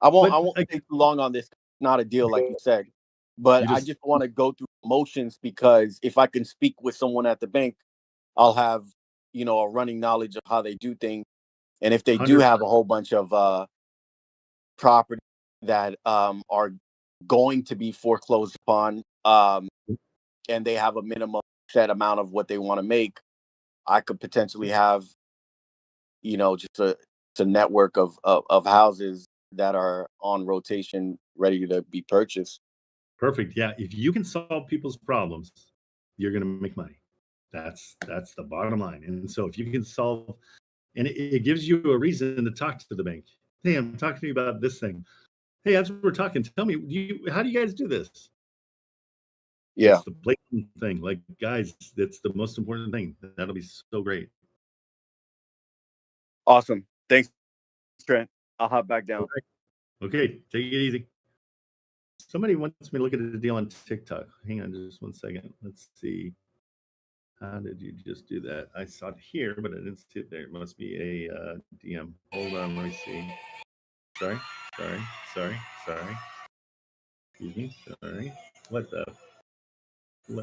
won't take too long on this. Not a deal like you said, but I just want to go through motions because if I can speak with someone at the bank, I'll have a running knowledge of how they do things, and if they do have a whole bunch of property that are going to be foreclosed upon, and they have a minimum set amount of what they want to make, I could potentially have just a network of houses that are on rotation, ready to be purchased. Perfect. Yeah, if you can solve people's problems, you're going to make money. That's the bottom line. And so if you can solve, and it gives you a reason to talk to the bank. Hey, I'm talking to you about this thing. Hey, as we're talking, tell me, how do you guys do this? Yeah, it's the blatant thing. Like, guys, that's the most important thing. That'll be so great. Awesome. Thanks, Trent. I'll hop back down. Okay, take it easy. Somebody wants me to look at a deal on TikTok. Hang on just 1 second. Let's see. How did you just do that? I saw it here, but I didn't see it there. It must be a DM. Hold on, let me see. Sorry. Excuse me. Sorry. What the?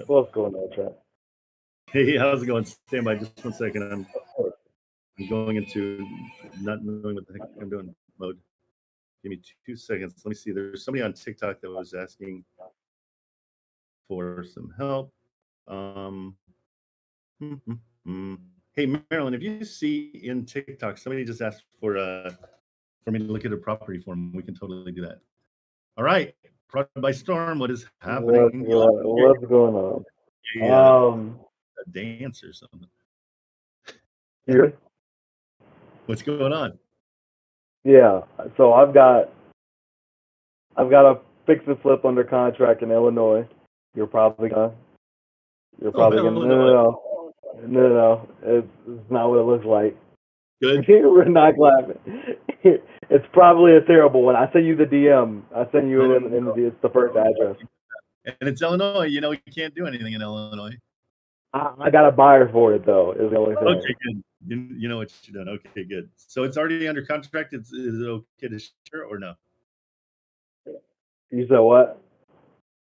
What's going on, Trent? Hey, how's it going? Stand by just 1 second. I'm going into not knowing what the heck I'm doing mode. Give me 2 seconds. Let me see. There's somebody on TikTok that was asking for some help. Hey, Marilyn, if you see in TikTok, somebody just asked for me to look at a property for them, we can totally do that. All right. Brought by storm. What is happening? What's going on? A dance or something. Yeah. What's going on? Yeah. So I've got a fix and flip under contract in Illinois. You're probably gonna no. It's not what it looks like. Good. We're not laughing. It's probably a terrible one. I sent you the DM. I sent you it in it's the first address. And it's Illinois. You can't do anything in Illinois. I got a buyer for it though. Is the only thing. Okay, good. You know what you're doing. Okay, good. So it's already under contract. Is it okay to share or no? You said what?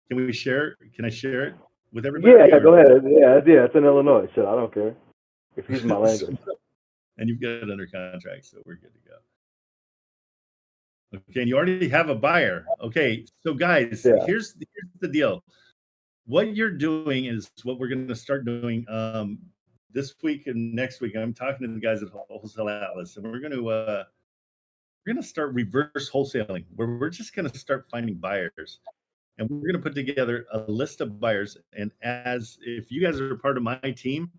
Can we share? Can I share it with everybody? Yeah, go ahead. Yeah, it's in Illinois. Shit, I don't care. Excuse my language. And you've got it under contract, so we're good to go. Okay, and you already have a buyer. Okay, so guys, here's the deal. What you're doing is what we're going to start doing this week and next week. I'm talking to the guys at Wholesale Atlas, and we're going to start reverse wholesaling, where we're just going to start finding buyers, and we're going to put together a list of buyers. And if you guys are part of my team,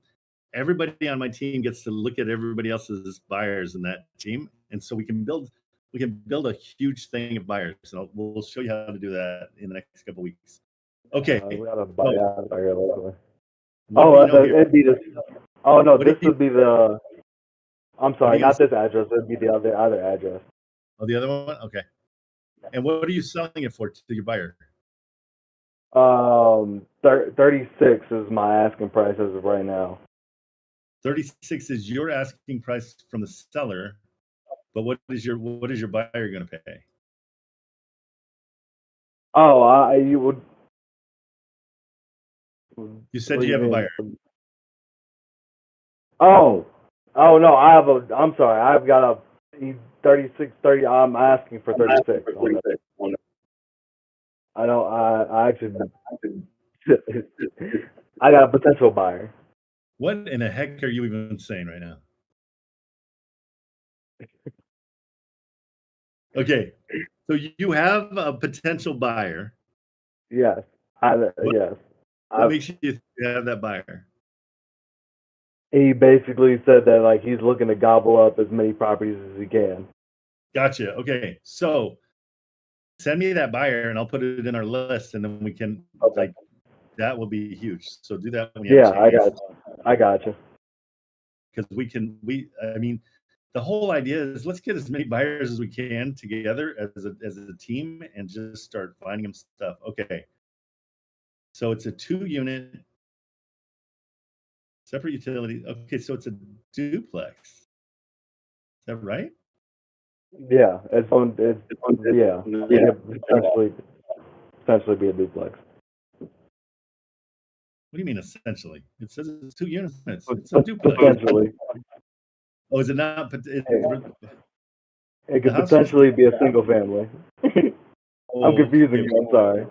everybody on my team gets to look at everybody else's buyers in that team, and so we can build a huge thing of buyers. And we'll show you how to do that in the next couple weeks. Okay. We got a buyer locally. It'd be this. Oh no, this would be the. I'm sorry, not this address. It'd be the other address. Oh, the other one. Okay. And what are you selling it for to your buyer? 36 is my asking price as of right now. 36 is your asking price from the seller, but what is your buyer going to pay? Oh, you would. You said you have a buyer. Oh no, I'm sorry, I've got a 36, 30. I'm asking for 36. I got a potential buyer. What in the heck are you even saying right now? Okay, so you have a potential buyer. Yes, yes. What makes you have that buyer? He basically said that like he's looking to gobble up as many properties as he can. Gotcha. Okay, so send me that buyer and I'll put it in our list, and then we can like that will be huge. So do that when you have a chance. I got you. Because I mean, the whole idea is let's get as many buyers as we can together as a team and just start finding them stuff. Okay. So it's a 2-unit separate utility. Okay, so it's a duplex. Is that right? Yeah, it's essentially be a duplex. What do you mean essentially? It says it's 2 units. It's a duplex. Potentially. Oh, is it not? It could potentially be a single family. I'm confusing you. I'm sorry.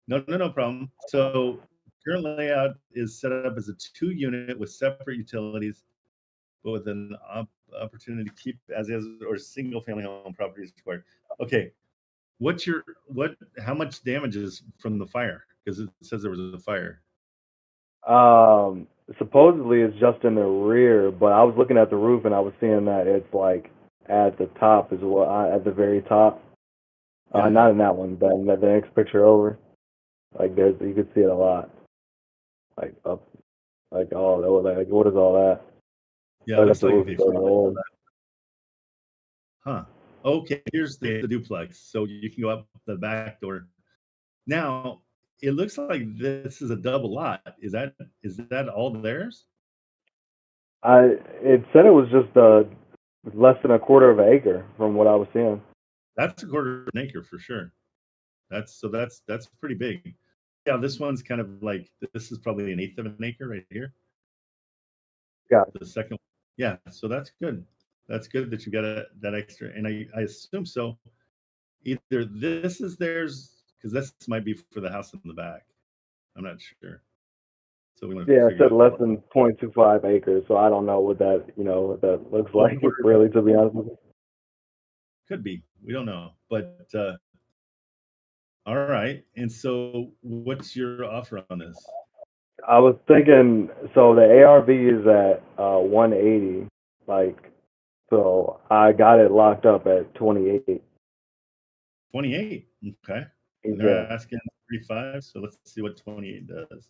No problem. So current layout is set up as a 2-unit with separate utilities, but with an opportunity to keep as is or single family home properties required. Okay. How much damage is from the fire? Because it says there was a fire. Supposedly it's just in the rear, but I was looking at the roof and I was seeing that it's like at the top as well, at the very top. Not in that one, but in the next picture over. Like you could see it a lot. Like up, like what is all that? Yeah, it looks like they old. Huh. Okay, here's the duplex. So you can go up the back door. Now, it looks like this is a double lot. Is that all theirs? It said it was just less than a quarter of an acre from what I was seeing. That's a quarter of an acre for sure. That's pretty big. Yeah, this one's kind of like this is probably an eighth of an acre right here. Yeah. The second one. Yeah, so that's good. That's good that you got that extra. And I assume so. Either this is theirs, because this might be for the house in the back. I'm not sure. So we want to it said less than 0.25 acres. So I don't know what that looks like. Really, to be honest with you. Could be. We don't know. But all right. And so what's your offer on this? I was thinking, so the ARV is at 180, so I got it locked up at 28. 28. Okay. And they're asking 35. So let's see what 28 does.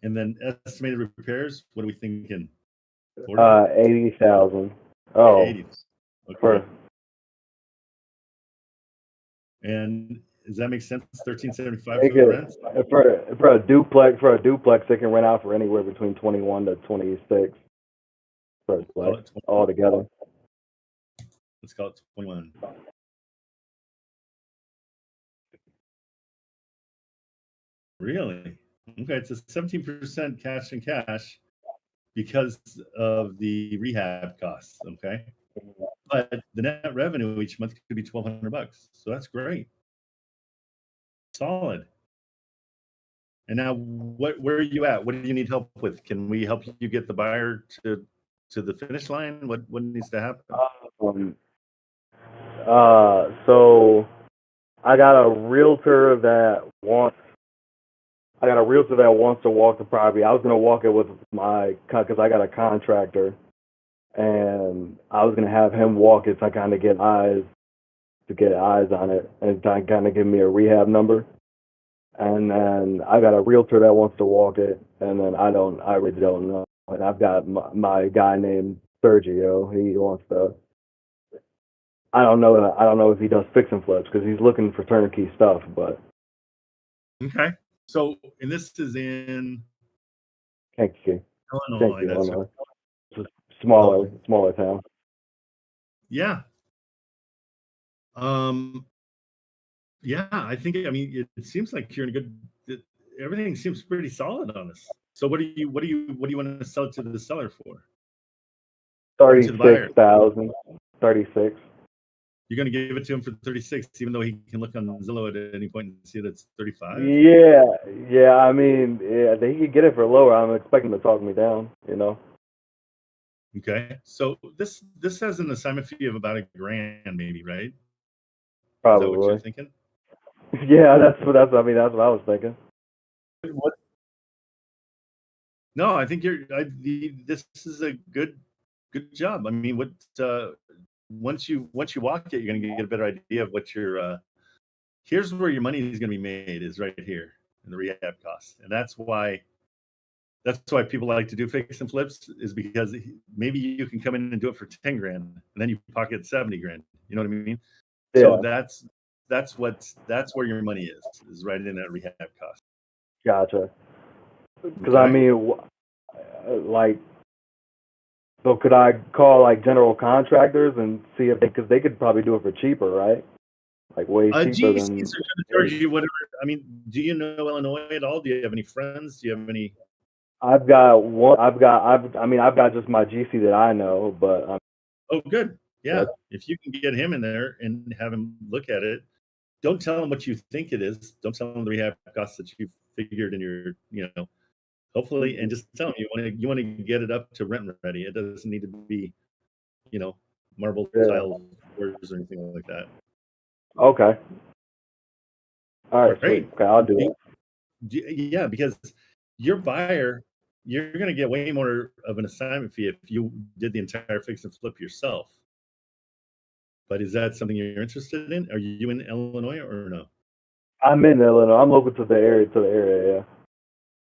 And then estimated repairs. What are we thinking? 80,000. Oh, 80. Okay. And does that make sense? 1375 for the rent? For a duplex, it can rent out for anywhere between 21 to 26. All together. Let's call it 21. Really? Okay, it's a 17% cash and cash because of the rehab costs. Okay, but the net revenue each month could be $1,200. So that's great. Solid. And now, where are you at? What do you need help with? Can we help you get the buyer to the finish line? What needs to happen? So I got a realtor that wants to walk the property. I was gonna walk it with because I got a contractor, and I was gonna have him walk it so I kind of get eyes on it, and kind of give me a rehab number. And then I got a realtor that wants to walk it, and then I really don't know. And I've got my guy named Sergio. He wants to. I don't know if he does fix and flips because he's looking for turnkey stuff. But okay. So, and this is in Kankakee, Illinois. That's Illinois. It's a smaller town. Yeah. Yeah, I think. I mean, it seems like you're in a good. Everything seems pretty solid on this. So, what do you want to sell it to the seller for? 36,000. 36. You're going to give it to him for 36, even though he can look on Zillow at any point and see that it's 35. Yeah. I mean, he could get it for lower. I'm expecting to talk me down. Okay, so this has an assignment fee of about $1,000, maybe, right? Probably. Is that what you're thinking? Yeah, that's what I was thinking. What? No, I think this is a good job. I mean, once you walk it, you're going to get a better idea of what your here's where your money is going to be made, is right here in the rehab costs. And that's why people like to do fix and flips, is because maybe you can come in and do it for $10,000 and then you pocket $70,000. You know what I mean? Yeah. So that's where your money is right in that rehab cost. Gotcha. Because I mean, like, so could I call like general contractors and see if because they could probably do it for cheaper, right? Like way cheaper GCs than. are going to charge you whatever. I mean, do you know Illinois at all? Do you have any friends? Do you have any? I've got just my GC that I know, but. Oh, good. Yeah. If you can get him in there and have him look at it, don't tell him what you think it is. Don't tell him the rehab costs that you figured in your, hopefully, and just tell him you want to get it up to rent ready. It doesn't need to be, marble tile floors or anything like that. Okay. All right. Great. Okay, I'll do it. Yeah, because your buyer, you're going to get way more of an assignment fee if you did the entire fix and flip yourself. But is that something you're interested in? Are you in Illinois or no? I'm in Illinois. I'm local to the area. Yeah.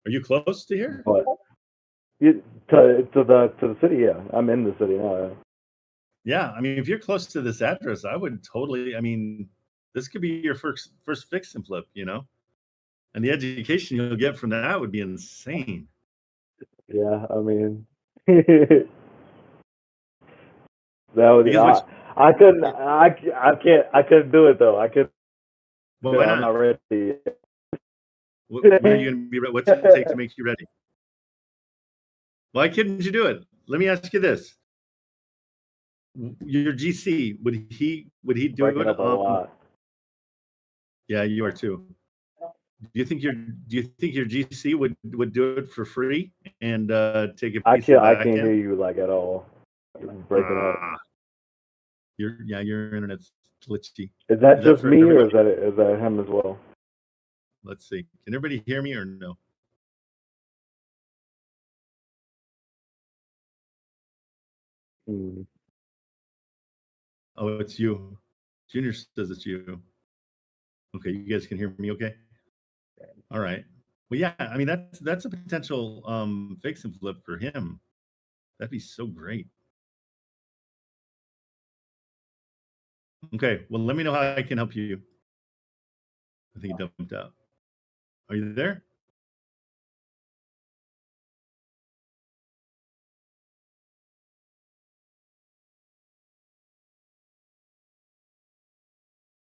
Are you close to here? But to the city, yeah. I'm in the city now. Yeah. Yeah, I mean, if you're close to this address, I would totally. I mean, this could be your first fix and flip, and the education you'll get from that would be insane. Yeah, I mean, that would. I couldn't. I couldn't do it though. I could. Well, why not? I'm not ready. When are you going to be ready? What's it take to make you ready? Why couldn't you do it? Let me ask you this: your GC, would he do it? Up a lot. Yeah, you are too. Do you think your GC would do it for free and take a piece of the back I can't hear you like at all. You're breaking up. Your internet's glitchy. Is that just me or is that him as well? Let's see. Can everybody hear me or no? Oh, it's you. Junior says it's you. Okay, you guys can hear me okay? All right. Well, yeah, I mean, that's a potential fix and flip for him. That'd be so great. Okay, well, let me know how I can help you. I think he dumped out. Are you there?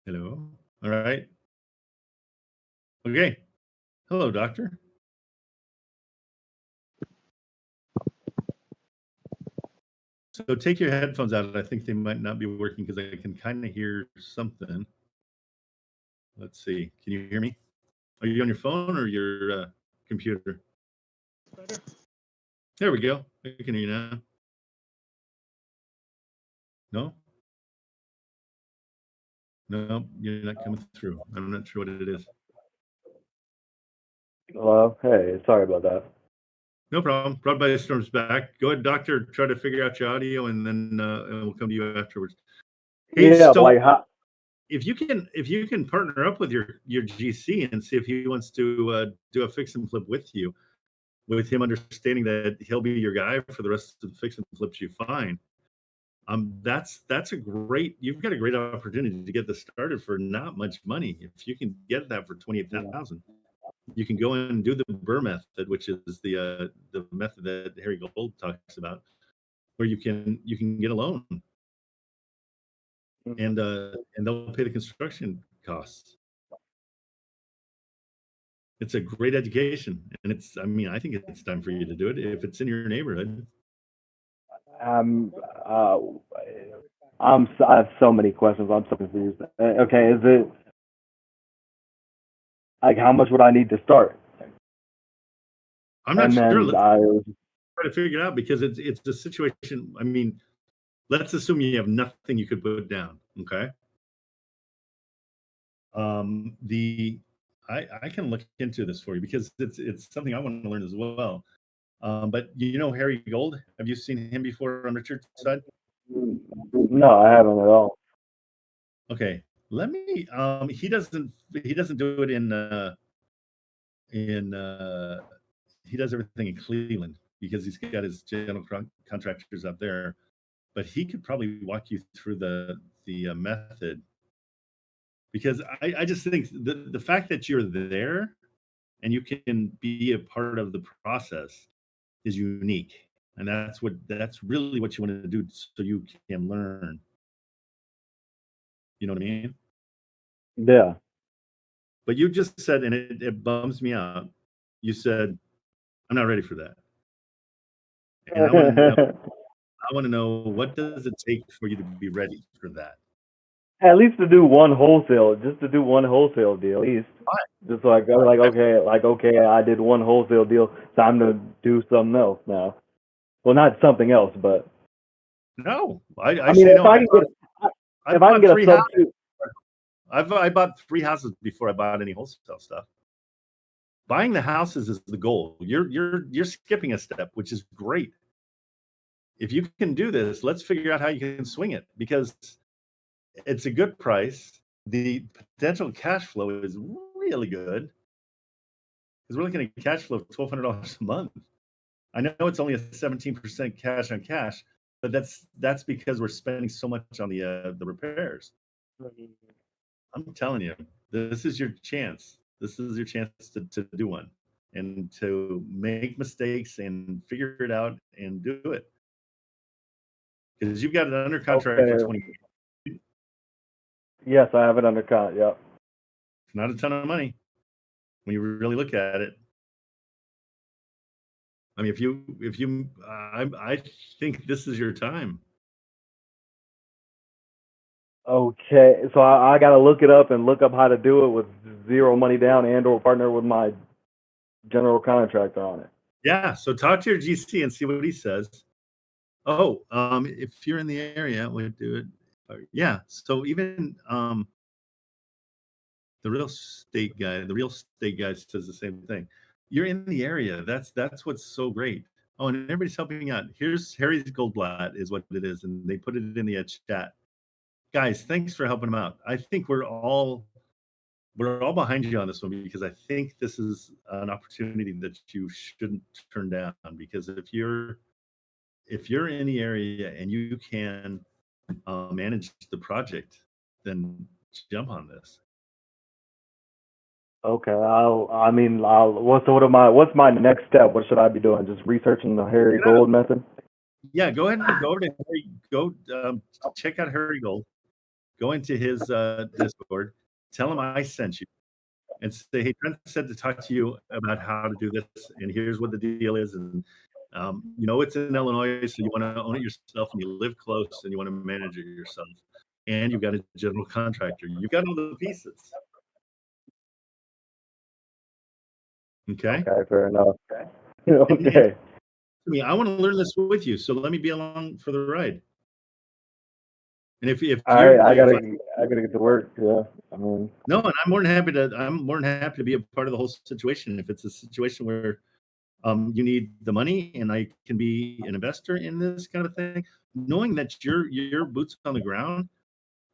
Hello. All right. Okay. Hello, doctor. So take your headphones out. I think they might not be working because I can kind of hear something. Let's see. Can you hear me? Are you on your phone or your computer? There we go. I can hear you now. No? No, you're not coming through. I'm not sure what it is. Hello. Hey, sorry about that. No problem. Brought by the storm's back. Go ahead, doctor. Try to figure out your audio, and then we'll come to you afterwards. Hey, yeah, so like how, if you can partner up with your GC and see if he wants to do a fix and flip with you, with him understanding that he'll be your guy for the rest of the fix and flips you find. That's a great. You've got a great opportunity to get this started for not much money. If you can get that for 28,000, you can go in and do the Burr method, which is the method that Harry Gold talks about, where you can get a loan, and they'll pay the construction costs. It's a great education, and it's. I mean, I think it's time for you to do it if it's in your neighborhood. I have so many questions. I'm so confused. Okay, is it like how much would I need to start? I'm not sure. Let's try to figure it out, because it's a situation. I mean, let's assume you have nothing you could put down. Okay. I can look into this for you, because it's something I want to learn as well. But you know Harry Gold? Have you seen him before on Richard's side? No, I haven't at all. Okay, let me. He doesn't do it he does everything in Cleveland, because he's got his general contractors out there. But he could probably walk you through the method, because I just think the fact that you're there and you can be a part of the process is unique, and that's really what you want to do, so you can learn. You know what I mean? Yeah. But you just said, and it bums me out, you said, I'm not ready for that. And I want to know, what does it take for you to be ready for that? At least to do one wholesale deal, at least. Just so I go like, okay, I did one wholesale deal. Time to do something else now. Well, not something else, but no. I mean, if I can get a sub two. I bought 3 houses before I bought any wholesale stuff. Buying the houses is the goal. You're skipping a step, which is great. If you can do this, let's figure out how you can swing it, because it's a good price. The potential cash flow is really good, because we're looking at cash flow of $1,200 a month. I know it's only a 17% cash on cash, but that's because we're spending so much on the repairs. I'm telling you, this is your chance. This is your chance to do one, and to make mistakes and figure it out and do it, because you've got it under contract for 20 years. Yes, I have it under contract. Yep. It's not a ton of money when you really look at it. I mean, I think this is your time. Okay, so I got to look it up and look up how to do it with zero money down, and/or partner with my general contractor on it. Yeah, so talk to your GC and see what he says. Oh, if you're in the area, we'll do it. Yeah, so even the real estate guy says the same thing. You're in the area. That's what's so great. Oh, and everybody's helping out. Here's Harry's Goldblatt is what it is, and they put it in the chat. Guys, thanks for helping them out. I think we're all behind you on this one, because I think this is an opportunity that you shouldn't turn down, because if you're in the area and you can manage the project, then jump on this. Okay, what's my next step? What should I be doing? Just researching the Harry Gold method? Yeah, go ahead and go over to Harry. Go check out Harry Gold. Go into his Discord. Tell him I sent you, and say, hey, Trent said to talk to you about how to do this, and here's what the deal is. And it's in Illinois, so you want to own it yourself, and you live close, and you want to manage it yourself, and you've got a general contractor. You've got all the pieces. Okay. Okay, fair enough. Okay. I want to learn this with you, so let me be along for the ride. And if all right, I gotta get to work. Yeah, no, and I'm more than happy to be a part of the whole situation. If it's a situation where you need the money, and I can be an investor in this kind of thing. Knowing that your boots on the ground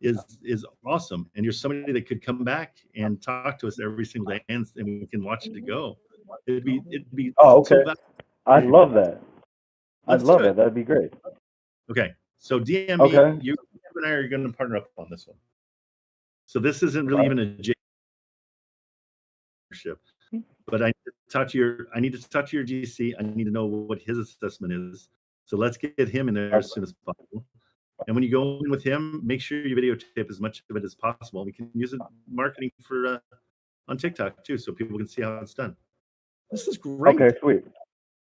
is awesome, and you're somebody that could come back and talk to us every single day, and we can watch it go. It'd be Oh, okay. so valuable. I'd love that. Let's I'd love do it. That'd be great. Okay, so DM Okay. me. You and I are going to partner up on this one. So this isn't really even a partnership, but I need to talk to your GC. I need to know what his assessment is. So let's get him in there as soon as possible. And when you go in with him, make sure you videotape as much of it as possible. We can use it marketing for on TikTok too, so people can see how it's done. This is great. Okay, sweet.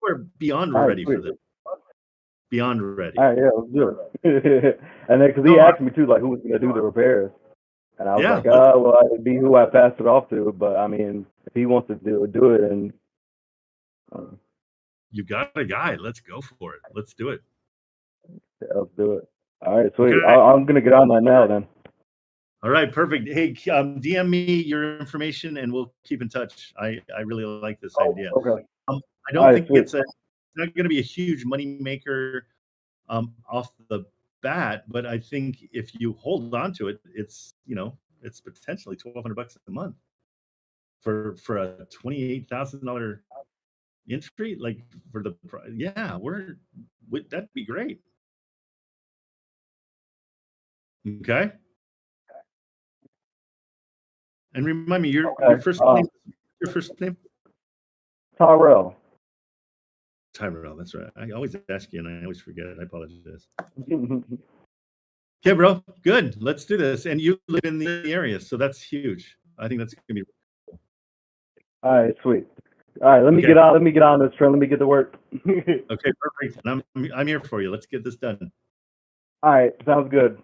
We're beyond All right, ready sweet. for this. Beyond ready. All right, yeah, let's do it. And then because he asked me too, like, who was going to do the repairs, and I was like, well, it'd be who I passed it off to. But I mean, if he wants to do it, and you got a guy. Let's go for it. Let's do it. Yeah, let's do it. All right, sweet. Okay. I'm gonna get on that now then. All right, perfect. Hey, DM me your information and we'll keep in touch. I really like this idea. Okay. I don't think it's not going to be a huge money maker off the bat, but I think if you hold on to it, it's it's potentially $1,200 a month for a $28,000 entry. Like for the that'd be great. Okay. And remind me, your first name. Your first name? Tyrell. Tyrell, that's right. I always ask you, and I always forget. I apologize. Okay, bro. Good. Let's do this. And you live in the area, so that's huge. I think that's gonna be cool. All right, sweet. All right, let me get on this, Trent. Let me get to work. Okay, perfect. And I'm here for you. Let's get this done. All right, sounds good.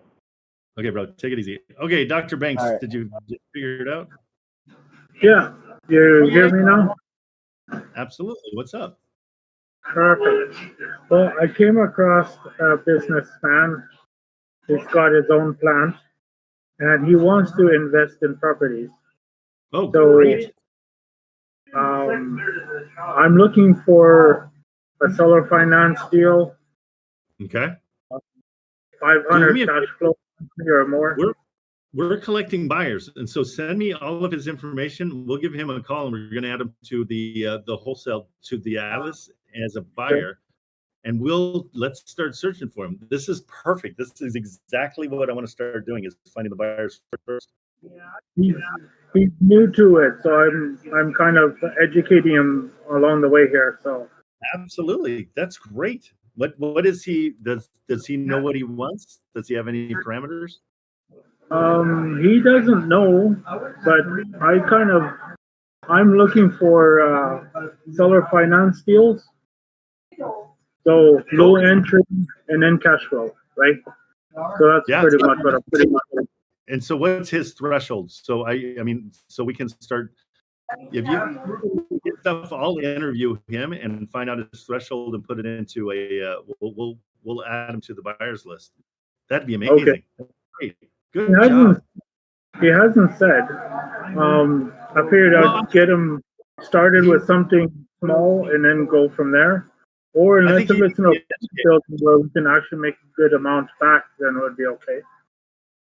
Okay, bro. Take it easy. Okay, Dr. Banks, did you figure it out? Yeah. You hear me now? Absolutely. What's up? Perfect. Well, I came across a businessman. He's got his own plant, and he wants to invest in properties. Oh, great. I'm looking for a seller finance deal. Okay. 500 cash flow or more. We're collecting buyers, and so send me all of his information. We'll give him a call, and we're going to add him to the wholesale, to the Atlas as a buyer, and let's start searching for him. This is perfect. This is exactly what I want to start doing, is finding the buyers first. He's new to it, so I'm kind of educating him along the way here. So absolutely, that's great. What is he? Does he know what he wants? Does he have any parameters? He doesn't know, but I'm looking for seller finance deals. So low entry and then cash flow, right? So that's pretty much what I'm pretty much. And so what's his threshold? So I mean, so we can start, if you get stuff, I'll interview him and find out his threshold and put it into we'll add him to the buyers list. That'd be amazing. Okay. Great. Good job. He hasn't said. I figured I'd get him started with something small and then go from there. Or unless if it's where we can actually make a good amount back, then it would be okay.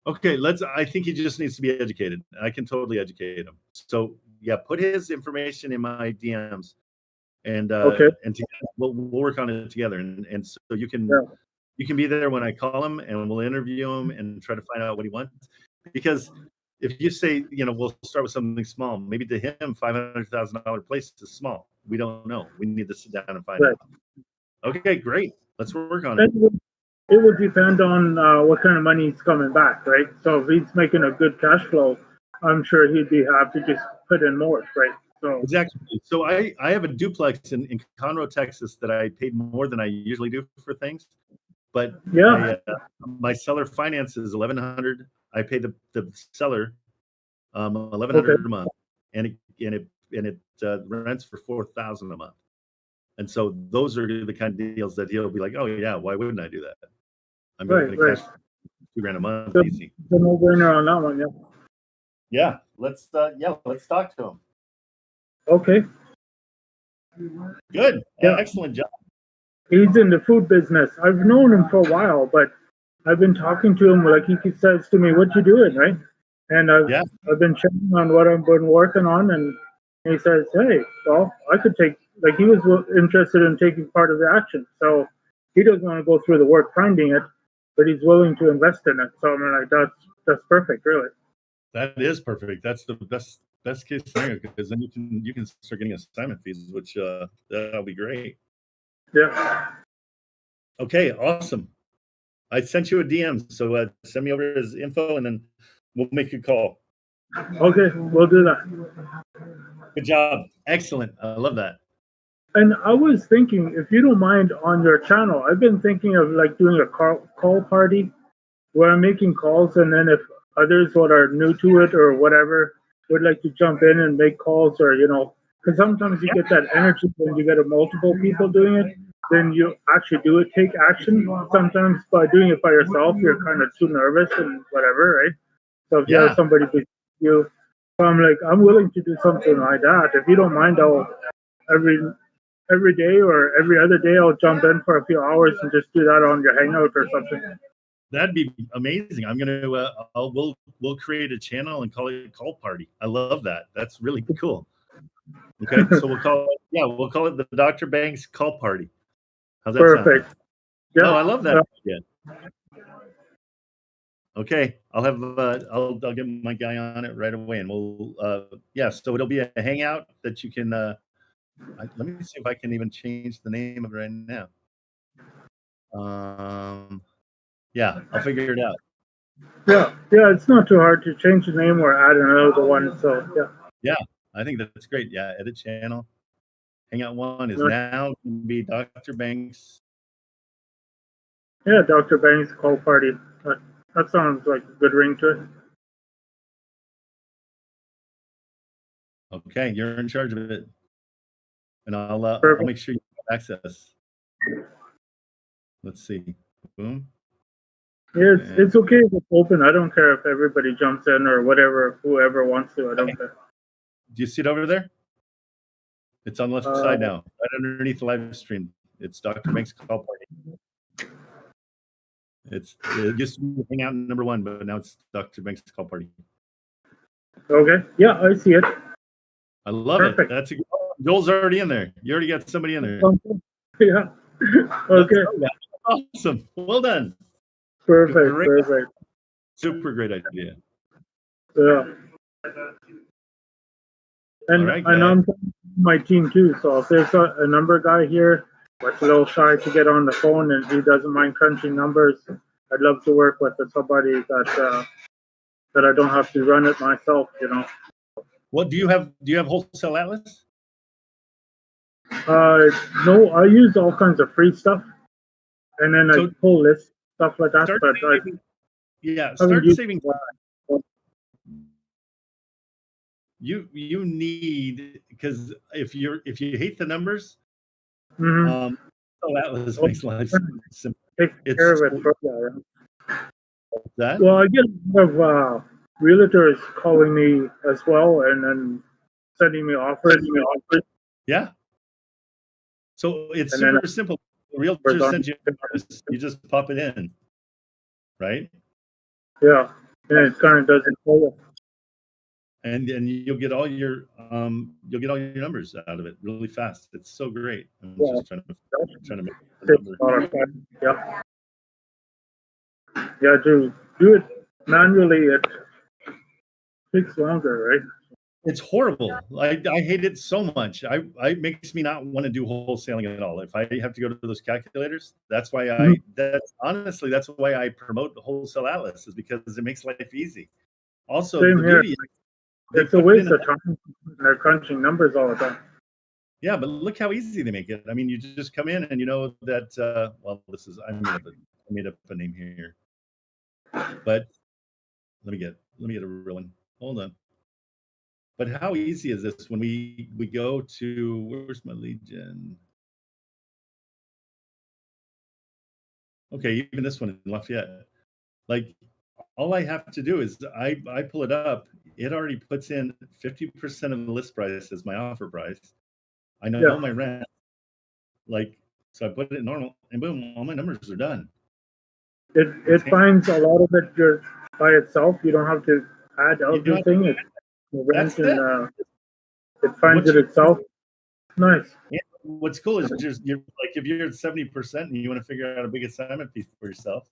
Okay, I think he just needs to be educated. I can totally educate him. So yeah, put his information in my DMs, and we'll work on it together. And so you can be there when I call him, and we'll interview him and try to find out what he wants. Because if you say, we'll start with something small, maybe to him $500,000 place is small. We don't know. We need to sit down and find out. Okay, great. Let's work on it. It would depend on what kind of money he's coming back, right? So if he's making a good cash flow, I'm sure he'd be happy to just put in more, right? So exactly. So I have a duplex in Conroe, Texas that I paid more than I usually do for things, but my seller finance is $1,100. I pay the seller $1,100 a month, and it rents for $4,000 a month. And so those are the kind of deals that he'll be like, oh yeah, why wouldn't I do that? I'm going to cash $2,000 a month. Easy. The no-brainer on that one, yeah. Let's talk to him. Okay. Good. Yeah. Excellent job. He's in the food business. I've known him for a while, but I've been talking to him. Like he says to me, "What you doing?" Right? And I've been checking on what I've been working on, and he says, "Hey, well, I could take." Like he was interested in taking part of the action, so he doesn't want to go through the work finding it, but he's willing to invest in it. So I'm like, that's perfect, really. That is perfect. That's the best case scenario, because then you can start getting assignment fees, which that'll be great. Yeah. Okay, awesome. I sent you a DM, so send me over his info, and then we'll make a call. Okay, we'll do that. Good job. Excellent. I love that. And I was thinking, if you don't mind, on your channel, I've been thinking of like doing a call party where I'm making calls, and then if others what are new to it or whatever would like to jump in and make calls, or because sometimes you get that energy when you get multiple people doing it, then you actually do it, take action. Sometimes by doing it by yourself, you're kind of too nervous and whatever, right? So if you have somebody with you, so I'm willing to do something like that. If you don't mind, I'll every day or every other day I'll jump in for a few hours and just do that on your Hangout or something. That'd be amazing. I'm gonna we'll create a channel and call it Call Party. I love that. That's really cool. Okay, so we'll call it the Dr. Banks Call Party. How's that Perfect. sound? Yeah. Oh, I love that. Yeah. Okay, I'll have I'll get my guy on it right away, and we'll so it'll be a hangout that you can let me see if I can even change the name of it right now. Yeah, I'll figure it out. Yeah, it's not too hard to change the name or add another one. So yeah, I think that's great. Yeah, edit channel. Hangout 1 is now going to be Dr. Banks. Yeah, Dr. Banks Call Party. That sounds like a good ring to it. Okay, you're in charge of it, and I'll make sure you have access. Let's see. Boom. Yeah, it's okay if it's open. I don't care if everybody jumps in or whatever, whoever wants to. I don't care. Do you see it over there? It's on the left side now, right underneath the live stream. It's Dr. Banks Call Party. It used to be Hangout number 1, but now it's Dr. Banks Call Party. Okay. Yeah, I see it. I love it. That's Joel's already in there. You already got somebody in there. Yeah. Okay. Awesome. Well done. Perfect. Super great idea. Yeah. And I'm my team too. So if there's a number guy here that's a little shy to get on the phone and he doesn't mind crunching numbers, I'd love to work with somebody that I don't have to run it myself. What do you have? Do you have Wholesale Atlas? No, I use all kinds of free stuff, and then I pull lists, stuff like that. Start saving. You need, because if you hate the numbers, Atlas makes life simple. Take care of it. That? Well, I get a lot of realtors calling me as well, and then sending me offers. Yeah. So it's super simple. The realtor sends you offers, you just pop it in, right? Yeah, and it kind of does it for you. And you'll get all your numbers out of it really fast. It's so great. I'm just trying to make the number. Yeah, to do it manually, it takes longer, right? It's horrible. I hate it so much. It makes me not want to do wholesaling at all. If I have to go to those calculators, that's why that's why I promote the Wholesale Atlas, is because it makes life easy. Also, Same the here. beauty, it's a waste of time. They're crunching numbers all the time. Yeah, but look how easy they make it. I mean, you just come in and you know that. I made up a name here, but let me get a real one. Hold on. But how easy is this when we go to, where's my lead gen? Okay, even this one in Lafayette. Like, all I have to do is I pull it up. It already puts in 50% of the list price as my offer price. I know my rent. Like, so I put it normal, and boom, all my numbers are done. It finds a lot of it just by itself. You don't have to add everything. It's rent and it finds it itself. Nice. Yeah, what's cool is you're like, if you're at 70% and you want to figure out a big assignment piece for yourself,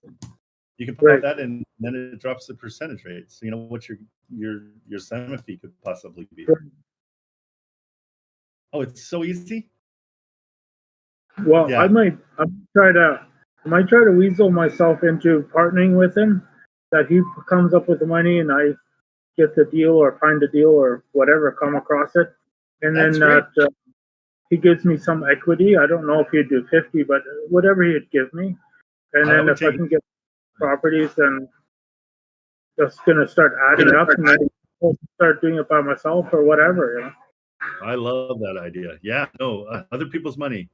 you can put that in, and then it drops the percentage rate. So you know what your assignment fee could possibly be. Oh, it's so easy. Well, I might try to weasel myself into partnering with him. That he comes up with the money and I get the deal or find the deal or whatever, come across it, and then he gives me some equity. I don't know if he'd do 50, but whatever he'd give me, and then if I can get properties, then just gonna start adding up and then start doing it by myself or whatever. You know. I love that idea. Yeah, no, other people's money.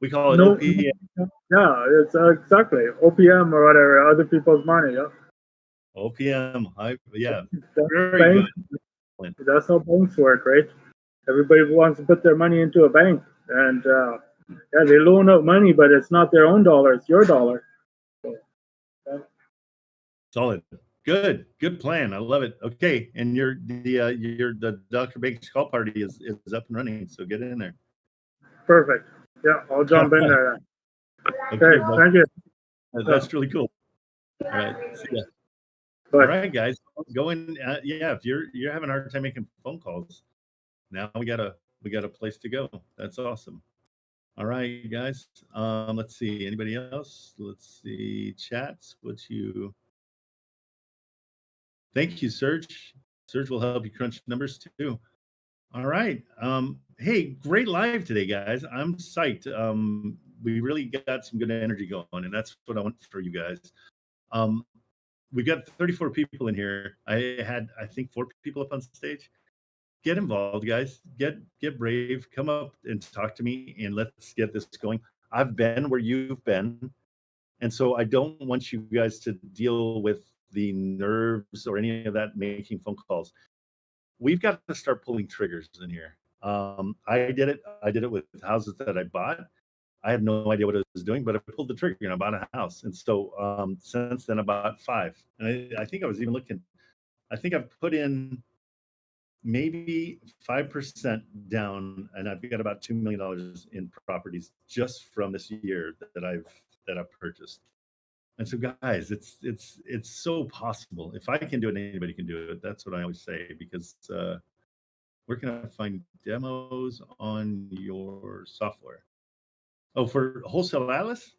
We call it OPM. Yeah, it's exactly OPM or whatever. Other people's money. Yeah. OPM. Very good. That's how banks work, right? Everybody wants to put their money into a bank, and they loan out money, but it's not their own dollar; it's your dollar. So, Solid. Good plan. I love it. Okay, and the Dr. Bank's call party is up and running, so get in there. Perfect. Yeah, I'll jump in there. Okay, thank you. That's really cool. All right, see ya. All right, guys, go in. If you're having a hard time making phone calls, now we got a place to go. That's awesome. All right, guys. Let's see. Anybody else? Let's see. Chats. Thank you, Serge. Serge will help you crunch numbers too. All right. Hey, great live today, guys. I'm psyched. We really got some good energy going, and that's what I want for you guys. We got 34 people in here. I think 4 people up on stage. Get involved, guys. Get brave. Come up and talk to me, and let's get this going. I've been where you've been, and so I don't want you guys to deal with the nerves or any of that making phone calls. We've got to start pulling triggers in here. I did it with houses that I bought. I had no idea what I was doing, but I pulled the trigger and I bought a house. And so since then I bought 5. And I think I was even looking, I think I've put in maybe 5% down, and I've got about $2 million in properties just from this year that I've purchased. And so, guys, it's so possible. If I can do it, anybody can do it. That's what I always say, because where can I find demos on your software? Oh, for Wholesale Atlas?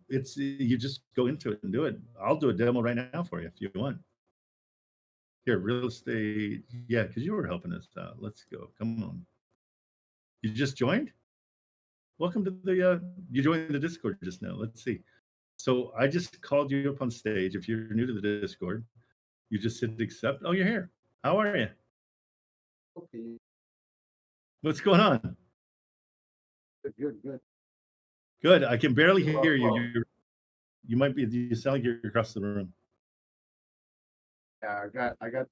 It's you just go into it and do it. I'll do a demo right now for you if you want. Here, real estate. Yeah, because you were helping us out. Let's go. Come on. You just joined? Welcome to the you joined the Discord just now. Let's see. So I just called you up on stage. If you're new to the Discord, you just hit accept. Oh, you're here. How are you? Okay. What's going on? Good. Good. I can barely hear you. You might be. You sound like you're across the room. Yeah, I got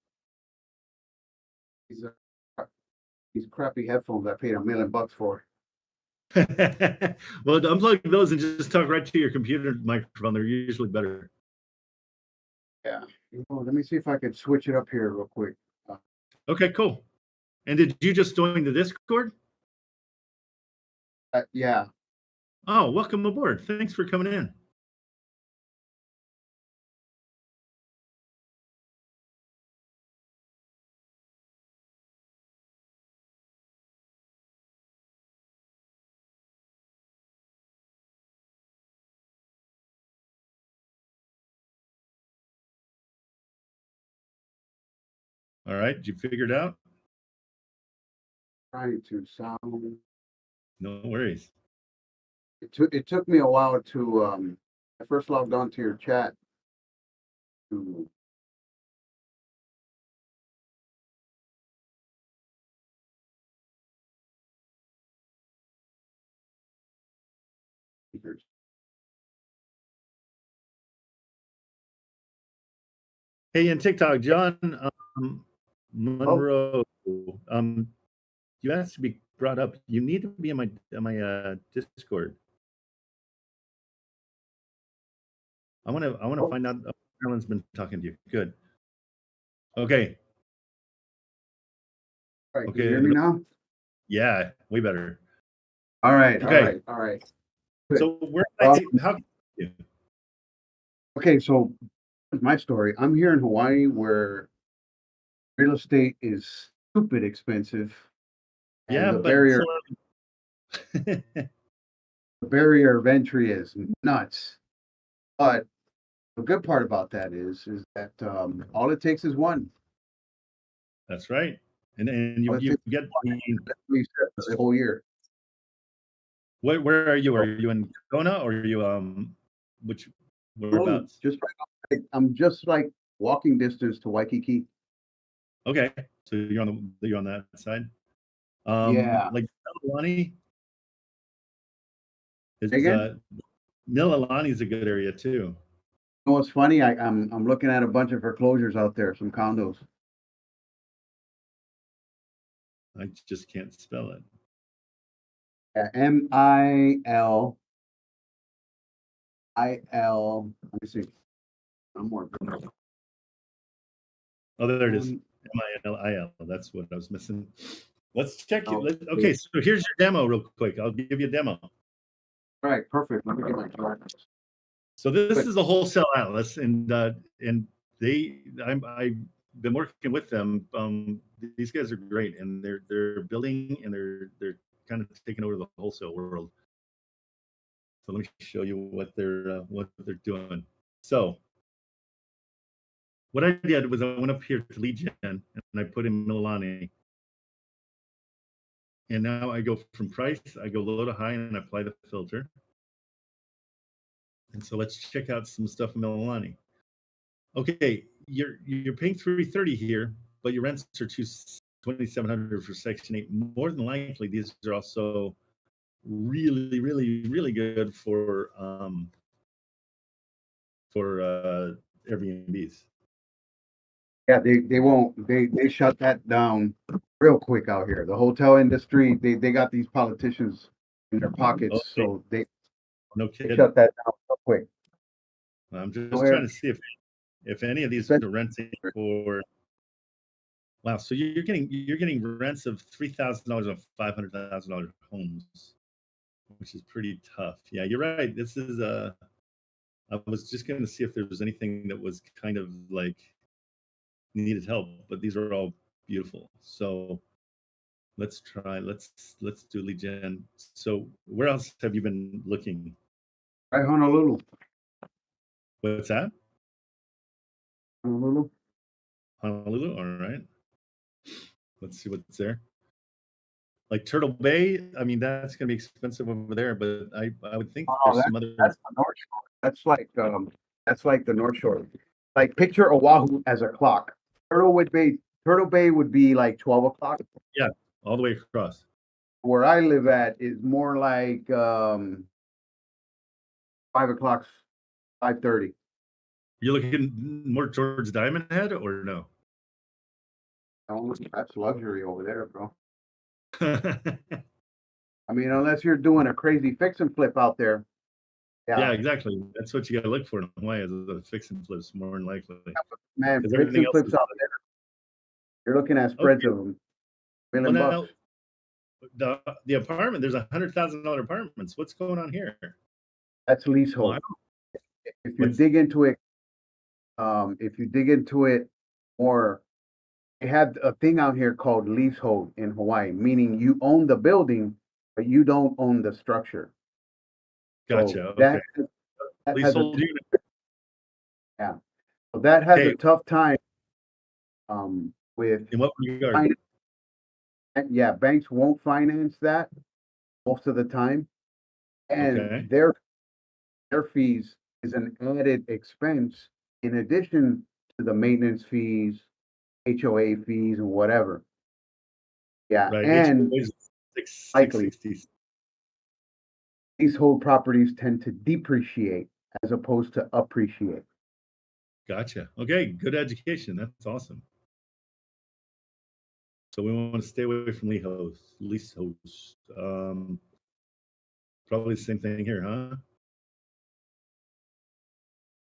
these crappy headphones I paid $1 million for. Well, unplug those and just talk right to your computer microphone. They're usually better. Yeah. Let me see if I can switch it up here real quick. Okay, cool. And did you just join the Discord? Yeah. Oh, welcome aboard. Thanks for coming in. All right, did you figure it out? Trying to sound. No worries. It took me a while to I first logged on to your chat to Hey, and TikTok, John Monroe. you asked to be brought up. You need to be in my Discord. I want to find out. Oh, Carolyn's been talking to you. Good. Okay. All right, can you hear me now? Yeah, way better. All right. Okay. All right. So how can you? Okay, so my story. I'm here in Hawaii where real estate is stupid expensive. And the barrier of entry is nuts. But the good part about that is that all it takes is one. That's right. And you get the whole year. Where are you? Are you in Kona or are you whereabouts? I'm just like walking distance to Waikiki. Okay, so you're on that side. Yeah, like Mililani is Mililani is a good area too. You know what's funny? I'm looking at a bunch of foreclosures out there, some condos. I just can't spell it. Yeah, MILIL. Let me see. I'm more. Oh, there it is. MILIL. That's what I was missing. Let's check it. Okay, so here's your demo real quick. I'll give you a demo. All right, perfect. Let me get my charts. So this is a wholesale atlas, and I've been working with them. These guys are great, and they're building, and they're kind of taking over the wholesale world. So let me show you what they're doing. So what I did was I went up here to lead gen and I put in Mililani. And now I go from price, I go low to high and I apply the filter. And so let's check out some stuff in Mililani. Okay, you're paying $330 here, but your rents are $2,700 for Section 8. More than likely, these are also really, really, really good for Airbnbs. Yeah, they won't. They shut that down real quick out here. The hotel industry, they got these politicians in their pockets, so they shut that down real quick. I'm just trying to see if any of these are renting for. Wow, so you're getting rents of $3,000 on $500,000 homes, which is pretty tough. Yeah, you're right. This is I was just going to see if there was anything that was kind of like needed help, but these are all beautiful. So let's do lead gen. So where else have you been looking? Right, Honolulu. What's that? Honolulu. All right. Let's see what's there. Like Turtle Bay, I mean that's gonna be expensive over there, but I would think there's some other. That's the North Shore. That's like the North Shore. Like picture Oahu as a clock. Turtle Bay would be like 12 o'clock. Yeah, all the way across. Where I live at is more like 5 o'clock, 5:30. You're looking more towards Diamond Head or no? Oh, that's luxury over there, bro. I mean, unless you're doing a crazy fix and flip out there. Yeah, exactly. That's what you got to look for in Hawaii is the fix and flips more than likely. Man, fix and flips out there. You're looking at spreads of them. Well, now, the apartment, there's $100,000 apartments. What's going on here? That's leasehold. If you dig into it more, they have a thing out here called leasehold in Hawaii, meaning you own the building, but you don't own the structure. Gotcha. So okay. Leasehold unit. Yeah. So that has a tough time with. In what regard? Yeah, banks won't finance that most of the time, and their fees is an added expense in addition to the maintenance fees, HOA fees, and whatever. Yeah, right. And likely these whole properties tend to depreciate as opposed to appreciate. Gotcha. Okay, good education. That's awesome. So we want to stay away from leasehost. Probably the same thing here, huh?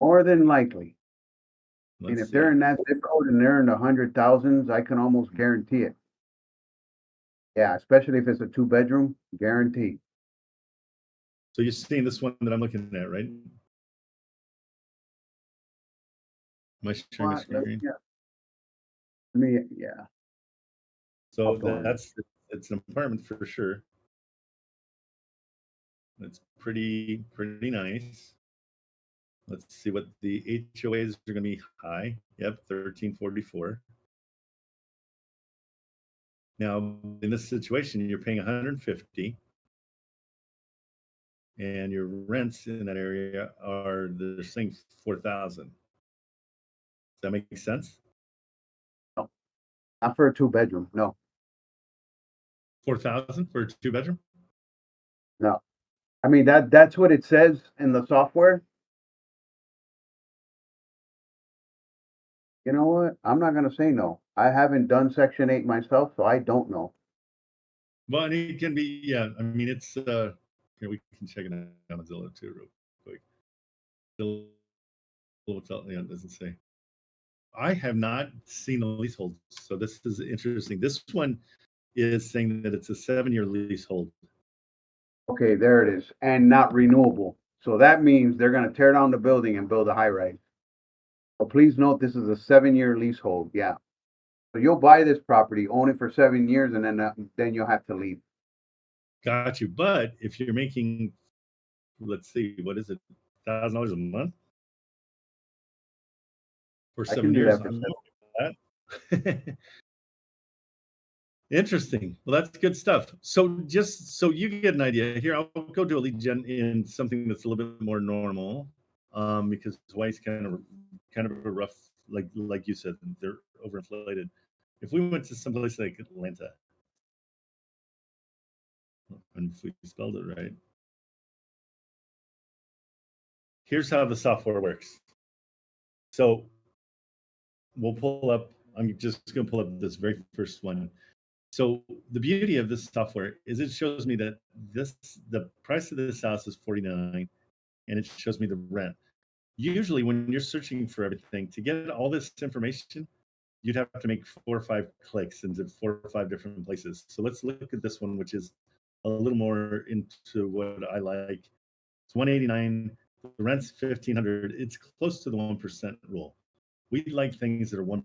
More than likely. Let's and if see. they're in that zip code and they're in the 100,000s, I can almost guarantee it. Yeah, especially if it's a 2-bedroom, guaranteed. So you're seeing this one that I'm looking at, right? Am I sharing my screen? Yeah. So it's an apartment for sure. It's pretty nice. Let's see what the HOAs are going to be high. Yep, 1344. Now, in this situation, you're paying 150, and your rents in that area they're saying 4,000. Does that make sense? No, not for a 2-bedroom. No. 4,000 for a 2-bedroom? No. I mean, that's what it says in the software. You know what? I'm not going to say no. I haven't done Section 8 myself, so I don't know. Well, and it can be, yeah. I mean, it's here, we can check it out on Zillow too, real quick. It doesn't say. I have not seen the leasehold, so this is interesting. This one is saying that it's a 7-year leasehold. Okay, there it is, and not renewable. So that means they're going to tear down the building and build a high-rise. So please note this is a 7-year leasehold. Yeah. So you'll buy this property, own it for 7 years, and then you'll have to leave. Got you. But if you're making, let's see, what is it, $1,000 a month for 7 years? Interesting. Well, that's good stuff. So just so you get an idea here, I'll go do a lead gen in something that's a little bit more normal, because Hawaii's kind of a rough, like you said, they're overinflated. If we went to someplace like Atlanta, and if we spelled it right, here's how the software works. So we'll pull up. I'm just going to pull up this very first one. So the beauty of this software is it shows me that the price of this house is $49, and it shows me the rent. Usually when you're searching for everything, to get all this information, you'd have to make 4 or 5 clicks into 4 or 5 different places. So let's look at this one, which is a little more into what I like. It's $189, the rent's $1,500. It's close to the 1% rule. We like things that are 1%,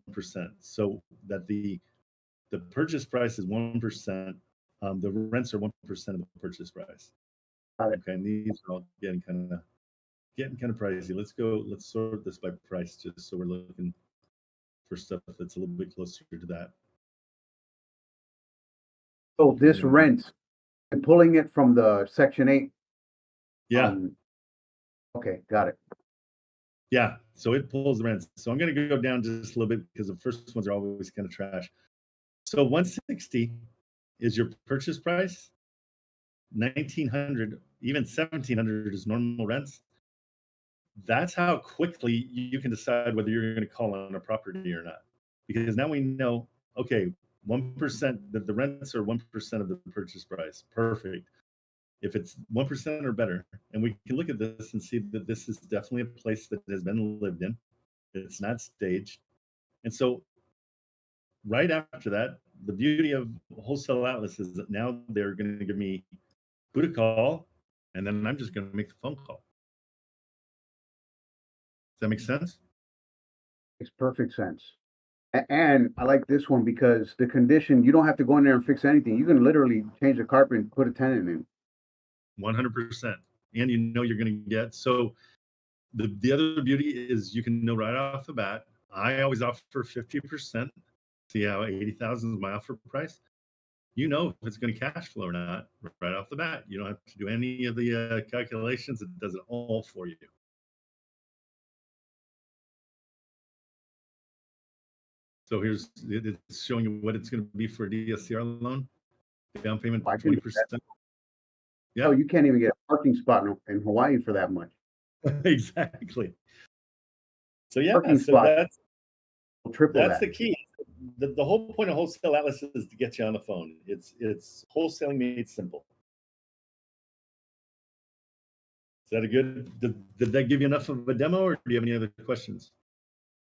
so that the purchase price is 1%. The rents are 1% of the purchase price. Okay, and these are all getting kind of pricey. Let's sort this by price, just so we're looking for stuff that's a little bit closer to that. So this rent, and pulling it from the Section 8. Yeah. Okay, got it. Yeah, so it pulls the rents. So I'm going to go down just a little bit because the first ones are always kind of trash. So 160 is your purchase price. 1,900, even 1,700 is normal rents. That's how quickly you can decide whether you're going to call on a property or not. Because now we know, okay, 1%, that the rents are 1% of the purchase price. Perfect. If it's 1% or better, and we can look at this and see that this is definitely a place that has been lived in. It's not staged. And so right after that, the beauty of Wholesale Atlas is that now they're going to give me who to call, and then I'm just going to make the phone call. Does that make sense? Makes perfect sense. And I like this one because the condition, you don't have to go in there and fix anything. You can literally change the carpet and put a tenant in. 100%. And you know you're going to get. So the other beauty is you can know right off the bat. I always offer 50%. See how 80,000 is my offer price. You know if it's going to cash flow or not right off the bat. You don't have to do any of the calculations. It does it all for you. So it's showing you what it's going to be for a DSCR loan. Down payment 20%. Yeah. Oh, you can't even get a parking spot in Hawaii for that much. Exactly. So yeah, parking so spot. that's Triple that's that. the key. the whole point of Wholesale Atlas is to get you on the phone. It's wholesaling made simple. Is that a good? Did that give you enough of a demo, or do you have any other questions?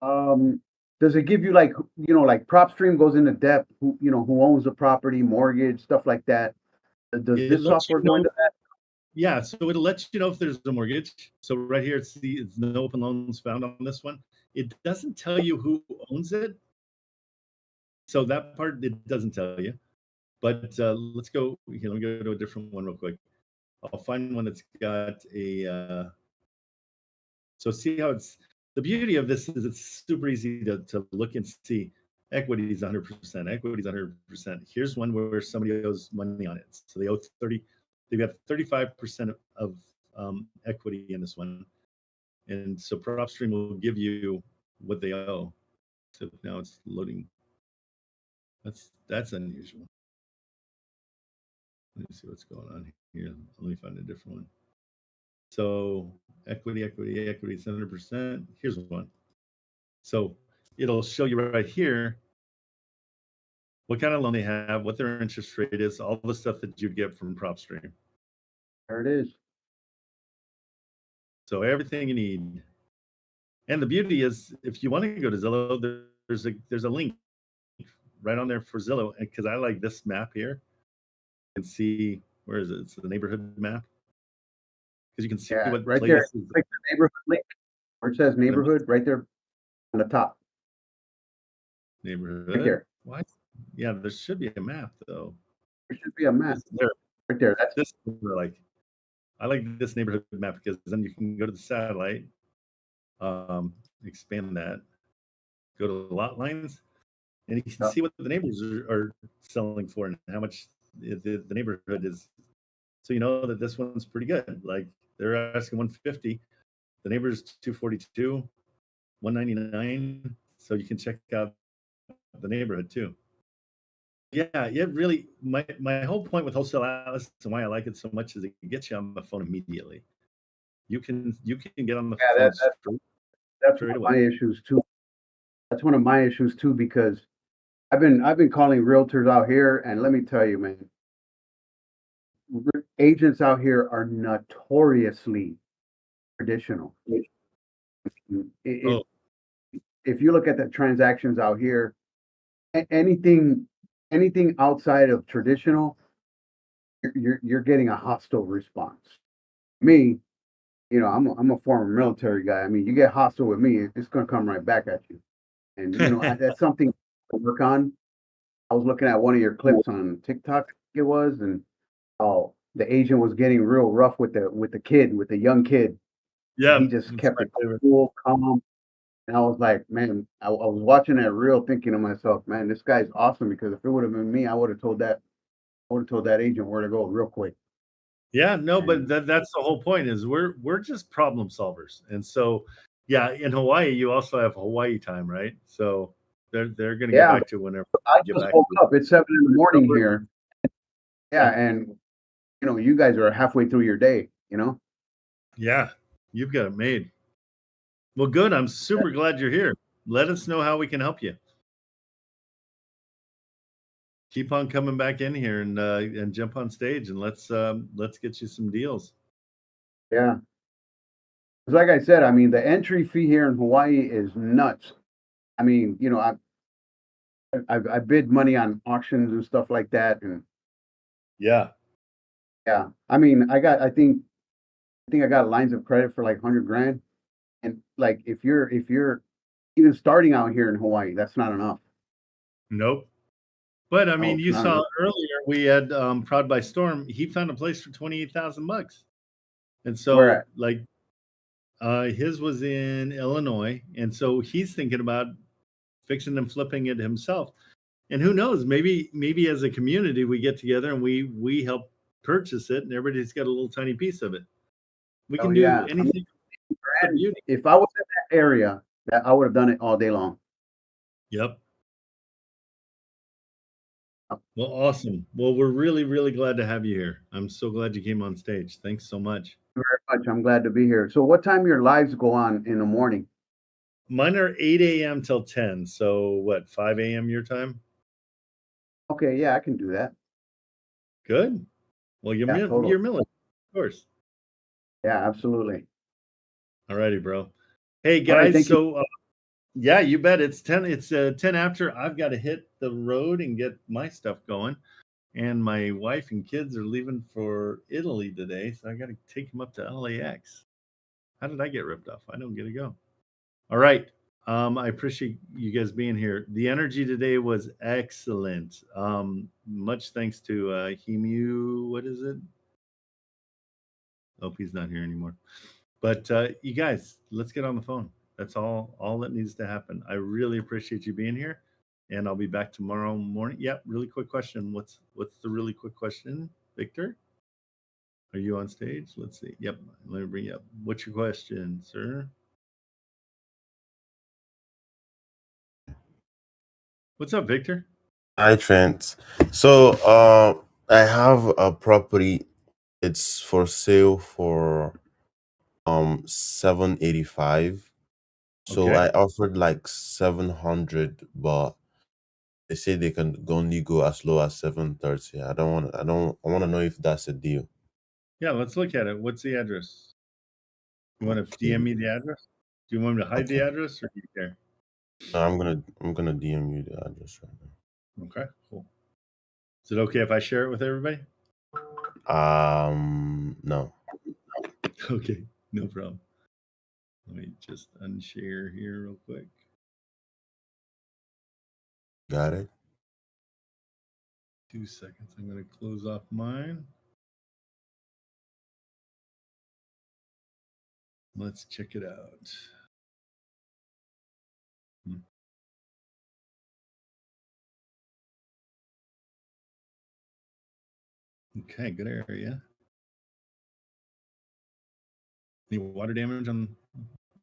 Does it give you like like PropStream goes into depth? Who who owns the property, mortgage, stuff like that? Does this software go into that? Yeah, so it'll let you know if there's a mortgage. So right here, it's no open loans found on this one. It doesn't tell you who owns it. So that part, it doesn't tell you. But let's go, let me go to a different one real quick. I'll find one that's got a, so see how the beauty of this is it's super easy to look and see. Equity is 100%, equity is 100%. Here's one where somebody owes money on it. So they owe 30, they've got 35% of equity in this one. And so PropStream will give you what they owe. So now it's loading. That's unusual. Let me see what's going on here. Let me find a different one. So equity, 100%. Here's one. So it'll show you right here what kind of loan they have, what their interest rate is, all the stuff that you'd get from PropStream. There it is. So everything you need. And the beauty is, if you want to go to Zillow, there's a link right on there for Zillow. And because I like this map here, you can see, where is it? It's the neighborhood map. Because you can see what right there, like the neighborhood link, where it says neighborhood, right there on the top. Neighborhood. Right there. What? Yeah, there should be a map though. There should be a map. Right there. That's this. I like this neighborhood map because then you can go to the satellite, expand that, go to the lot lines, and you can see what the neighbors are selling for and how much the neighborhood is. So you know that this one's pretty good. Like they're asking 150, the neighbor's 242, 199. So you can check out the neighborhood too. Yeah, it really, my whole point with Wholesale Atlas and why I like it so much is it gets you on the phone immediately. You can get on the phone that's one of my issues too. That's one of my issues too, because I've been calling realtors out here, and let me tell you, man, agents out here are notoriously traditional. If you look at the transactions out here, anything outside of traditional, you're getting a hostile response. Me, I'm a former military guy. I mean, you get hostile with me, it's going to come right back at you. And that's something to work on. I was looking at one of your clips on TikTok, it was, and the agent was getting real rough with the young kid. Yeah, he just kept it cool, calm. And I was like, man, I was watching that reel thinking to myself, man, this guy's awesome, because if it would have been me, I would have told that agent where to go real quick. Yeah, no, but that's the whole point is we're just problem solvers. And so, yeah, in Hawaii, you also have Hawaii time, right? So they're going to get back to whenever I just woke up. It's 7 a.m. here. Yeah, and you guys are halfway through your day, Yeah, you've got it made. Well, good. I'm super glad you're here. Let us know how we can help you. Keep on coming back in here and jump on stage, and let's get you some deals. Yeah. Like I said, I mean, the entry fee here in Hawaii is nuts. I mean, I bid money on auctions and stuff like that, and yeah. I mean, I think I got lines of credit for like 100 grand, and like if you're even starting out here in Hawaii, that's not enough. Nope. But I mean, you saw earlier we had Proud by Storm. He found a place for $28,000, and so like his was in Illinois, and so he's thinking about fixing and flipping it himself. And who knows? Maybe as a community we get together and we help purchase it, and everybody's got a little tiny piece of it. We can do anything. If I was in that area, I would have done it all day long. Yep. Well, awesome. Well, we're really, really glad to have you here. I'm so glad you came on stage. Thanks so much. Thank you very much. I'm glad to be here. So what time your lives go on in the morning? Mine are 8 a.m. till 10. So what, 5 a.m. your time? Okay, yeah, I can do that. Good. Well, you're totally. You're military, of course. Yeah, absolutely. All righty, bro. Hey guys, right, so yeah, you bet. It's 10. It's 10 after. I've got to hit the road and get my stuff going. And my wife and kids are leaving for Italy today, so I got to take them up to LAX. How did I get ripped off? I don't get to go. All right. I appreciate you guys being here. The energy today was excellent. Much thanks to Hemu. What is it? Oh, he's not here anymore. But you guys, let's get on the phone. That's all that needs to happen. I really appreciate you being here, and I'll be back tomorrow morning. Yep, really quick question. What's the really quick question, Victor? Are you on stage? Let's see. Yep, let me bring you up. What's your question, sir? What's up, Victor? Hi, Trent. So, I have a property. It's for sale for 785. So I offered like 700, but they say they can only go as low as 730. I want to know if that's a deal. Yeah, let's look at it. What's the address? You want to DM me the address? Do you want me to hide the address, or do you care? No, I'm gonna DM you the address right now. Okay, cool. Is it okay if I share it with everybody? No. Okay, no problem. Let me just unshare here real quick. Got it. 2 seconds. I'm going to close off mine. Let's check it out. Okay, good area. Any water damage in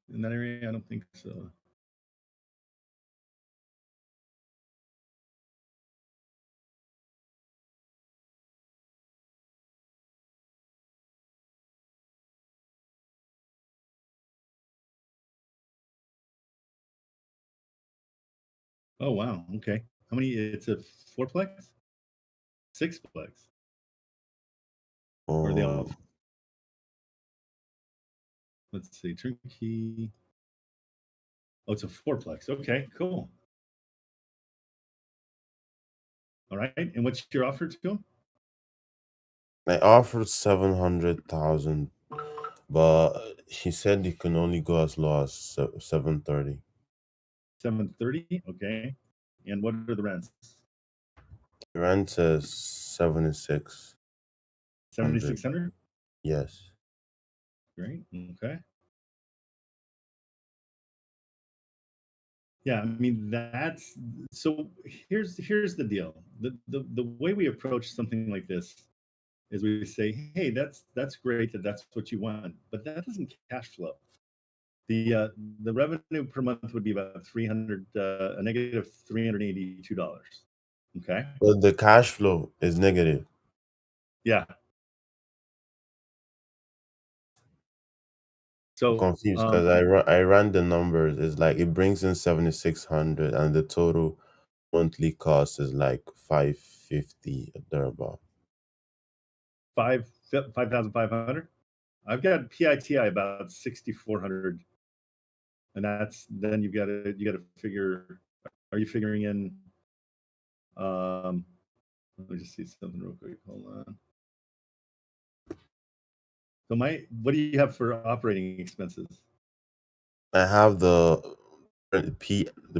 that area? I don't think so. Oh, wow. Okay. How many? It's a 4-plex? 6-plex? Or are they all? Let's see. Turnkey. Oh, it's a 4-plex. Okay, cool. All right. And what's your offer to him? I offered 700,000, but he said he can only go as low as 730. 730. Okay. And what are the rents? The rent is 76. 7,600. Yes. Great. Okay. Yeah, I mean that's so. Here's the deal. The way we approach something like this is we say, hey, that's great that's what you want, but that doesn't cash flow. The revenue per month would be about a negative $382. Okay. But the cash flow is negative. Yeah. So I'm confused because I ran the numbers. It's like it brings in 7,600, and the total monthly cost is like 550 thereabout. 5,500. I've got PITI about 6,400, and then you got to figure. Are you figuring in? Let me just see something real quick. Hold on. So what do you have for operating expenses? I have the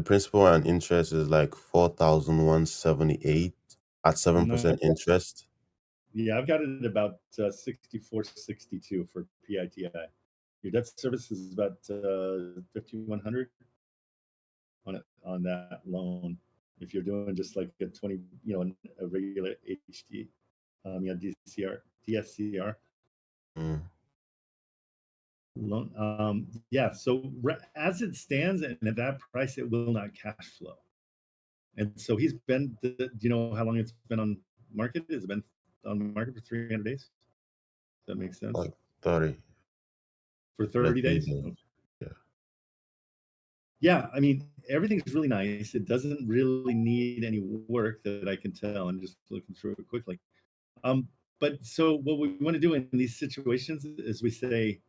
principal and interest is like 4,178 at 7% interest. Yeah, I've got it at about 6462 for PITI. Your debt service is about 5,100 on that loan. If you're doing just like a 20, a regular HD, DSCR loan. Yeah. So as it stands, and at that price, it will not cash flow. And so he's been. Do you know how long it's been on market? It's been on the market for 300 days. Does that make sense? Like 30. For 30 days? Okay. Yeah. Yeah, I mean, everything's really nice. It doesn't really need any work that I can tell. I'm just looking through it quickly. But so what we want to do in these situations is we say,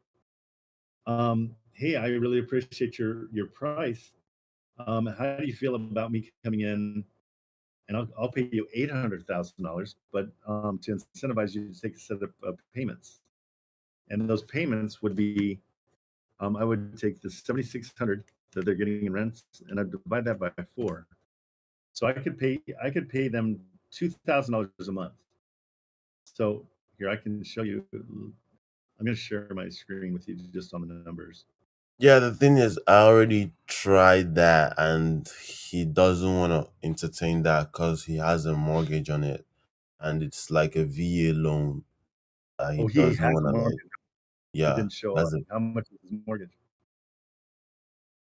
hey, I really appreciate your price. How do you feel about me coming in and I'll pay you $800,000, but to incentivize you to take a set of payments, and those payments would be, I would take the 7,600 that they're getting in rents, and I'd divide that by 4, so I could pay them $2,000 a month. So here I can show you. I'm going to share my screen with you just on the numbers. Yeah, the thing is, I already tried that, and he doesn't want to entertain that because he has a mortgage on it, and it's like a VA loan. He Oh, he doesn't has want a to mortgage. It yeah, didn't show up. How much is his mortgage?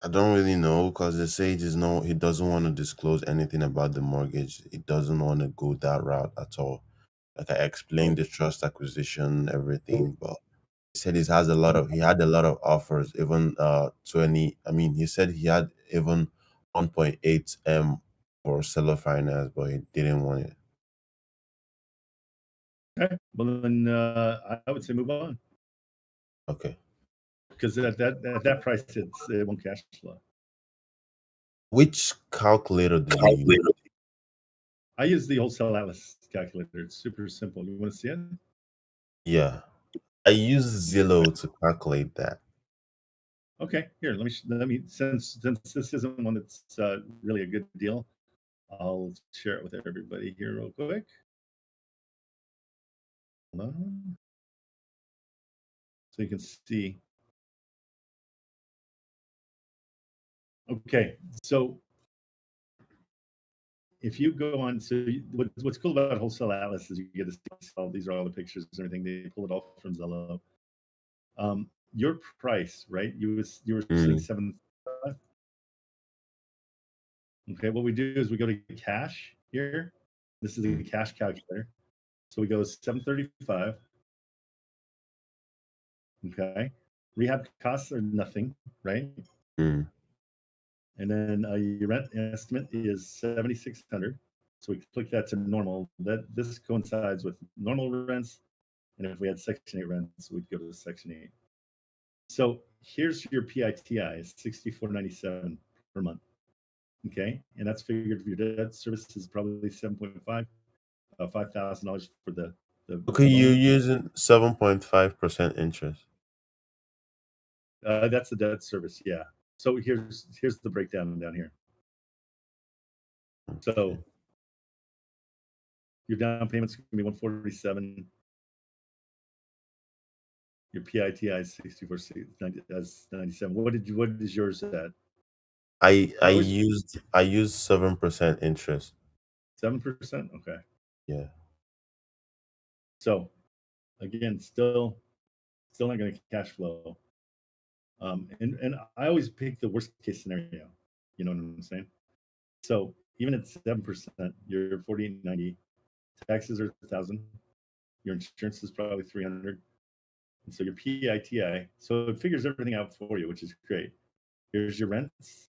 I don't really know because they say he doesn't want to disclose anything about the mortgage. He doesn't want to go that route at all. Like I explained the trust acquisition, everything, but he said he had a lot of offers, even 20. I mean, he said he had even 1.8 for seller finance, but he didn't want it. Okay, well then I would say move on. Okay. Because at that price, it won't cash flow. Which calculator do you use? I use the Wholesale Atlas calculator. It's super simple. You want to see it? Yeah, I use Zillow to calculate that. Okay, here, let me since this isn't one that's really a good deal, I'll share it with everybody here real quick. Hold on. So you can see. Okay, so if you go on, so what's cool about Wholesale Atlas is you get to see all these are all the pictures and everything. They pull it all from Zillow. Your price, right? You were saying 7. Okay, what we do is we go to cash here. This is the cash calculator. So we go 735. Okay, rehab costs are nothing, right? Mm. And then your rent estimate is 7,600. So we click that to normal. That this coincides with normal rents, and if we had Section 8 rents, we'd go to Section 8. So here's your PITI, 64.97 per month. Okay, and that's figured for your debt service is probably 7.5, $5,000 for the Okay, you're loan. using 7.5% interest. That's the debt service, yeah. So here's the breakdown down here. Okay. So your down payment's gonna be 147. Your PITI is 64.97. What is yours at? I used 7% interest. 7%? Okay. Yeah. So again, still not gonna cash flow. And I always pick the worst case scenario. You know what I'm saying? So even at 7%, you're 48.90. Taxes are 1,000. Your insurance is probably 300. And so your PITI, so it figures everything out for you, which is great. Here's your rents.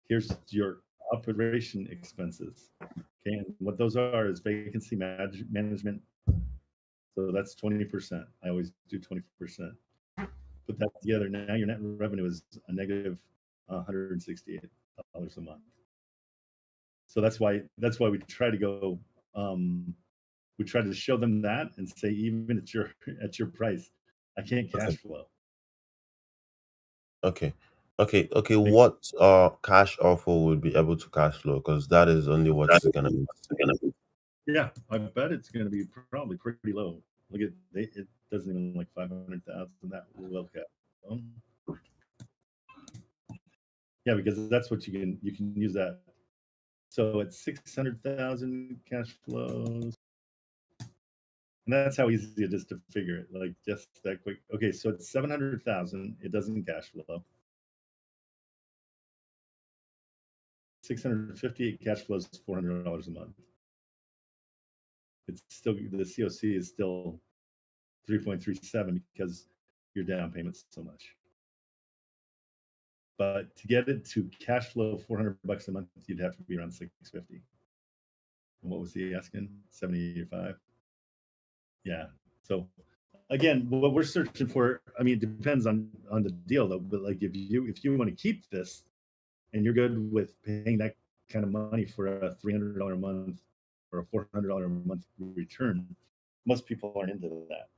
Here's your operation expenses. Okay, and what those are is vacancy management. So that's 20%. I always do 20%. Put that together. Now your net revenue is a negative $168 a month. So that's why we try to go. We try to show them that and say even at your price, I can't cash flow. Okay. What cash offer will be able to cash flow? Because that is only what's gonna be. Yeah, I bet it's going to be probably pretty low. Look at it doesn't even like 500,000. That will cap. Yeah, because that's what you can use that. So it's 600,000 cash flows, and that's how easy it is to figure it. Like just that quick. Okay, so it's 700,000. It doesn't cash flow. 650 cash flows $400 a month. It's still the COC is still 3.37 because your down payment's so much. But to get it to cash flow $400 a month, you'd have to be around 650. And what was he asking? 75. Yeah. So again, what we're searching for, I mean, it depends on the deal though. But like if you want to keep this and you're good with paying that kind of money for a $300 a month or a $400 a month return, most people aren't into that.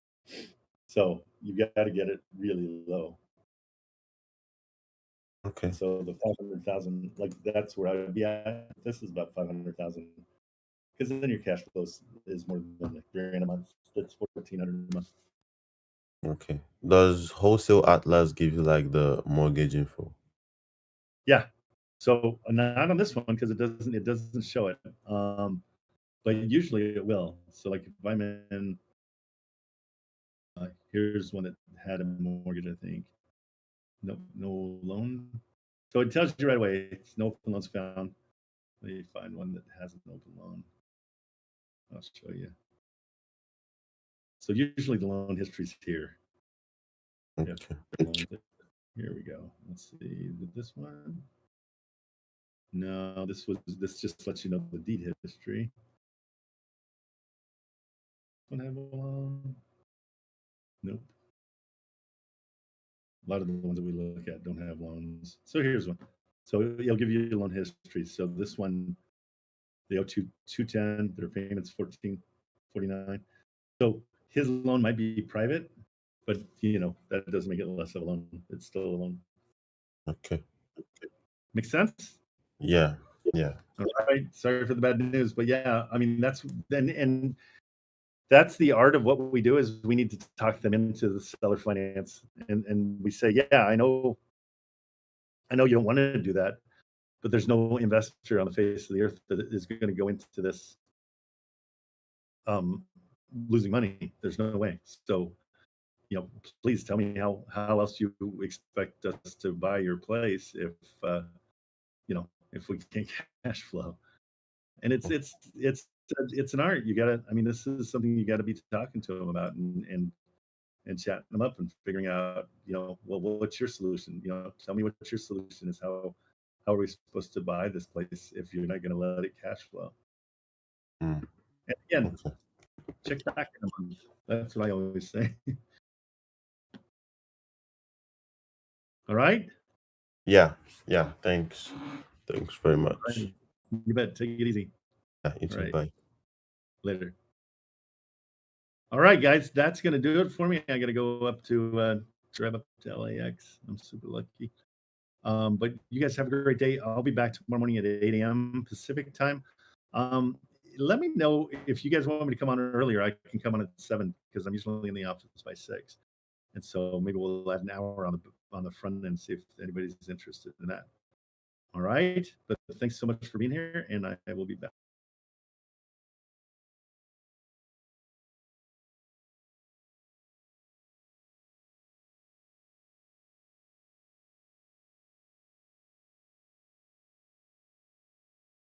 So you got to get it really low. Okay. So the 500,000, like that's where I would be at. This is about 500,000, because then your cash flow is more than like $300 a month. That's $1,400 a month. Okay. Does Wholesale Atlas give you like the mortgage info? Yeah. So not on this one because it doesn't show it. But usually it will. So like if I'm in, here's one that had a mortgage, I think. No loan. So it tells you right away. It's no open loans found. Let me find one that has an open loan. I'll show you. So usually the loan history's here. Okay. Here we go. Let's see. Did this one? No, this just lets you know the deed history. Don't have a loan. Nope. A lot of the ones that we look at don't have loans. So here's one. So it'll give you loan history. So this one, they owe 210. Their payments 1449. So his loan might be private, but that doesn't make it less of a loan. It's still a loan. Okay. Makes sense? Yeah. Yeah. All right. Sorry for the bad news, but yeah, I mean and that's the art of what we do is we need to talk them into the seller finance, and we say, yeah, I know you don't want to do that, but there's no investor on the face of the earth that is going to go into this losing money. There's no way. So please tell me how else you expect us to buy your place if we can't cash flow. And it's an art. You gotta, I mean, this is something you gotta be talking to them about and chatting them up and figuring out, well, what's your solution? Tell me what your solution is. How are we supposed to buy this place if you're not gonna let it cash flow? And again, check back in a month. That's what I always say. All right. Yeah. Thanks very much. Right. You bet. Take it easy. Yeah, you too. Right. Bye. Later. All right, guys, that's gonna do it for me. I gotta go up to drive up to LAX. I'm super lucky. But you guys have a great day. I'll be back tomorrow morning at 8 a.m. Pacific time. Let me know if you guys want me to come on earlier. I can come on at 7 because I'm usually in the office by 6. And so maybe we'll add an hour on the front end, see if anybody's interested in that. All right. But thanks so much for being here, and I will be back.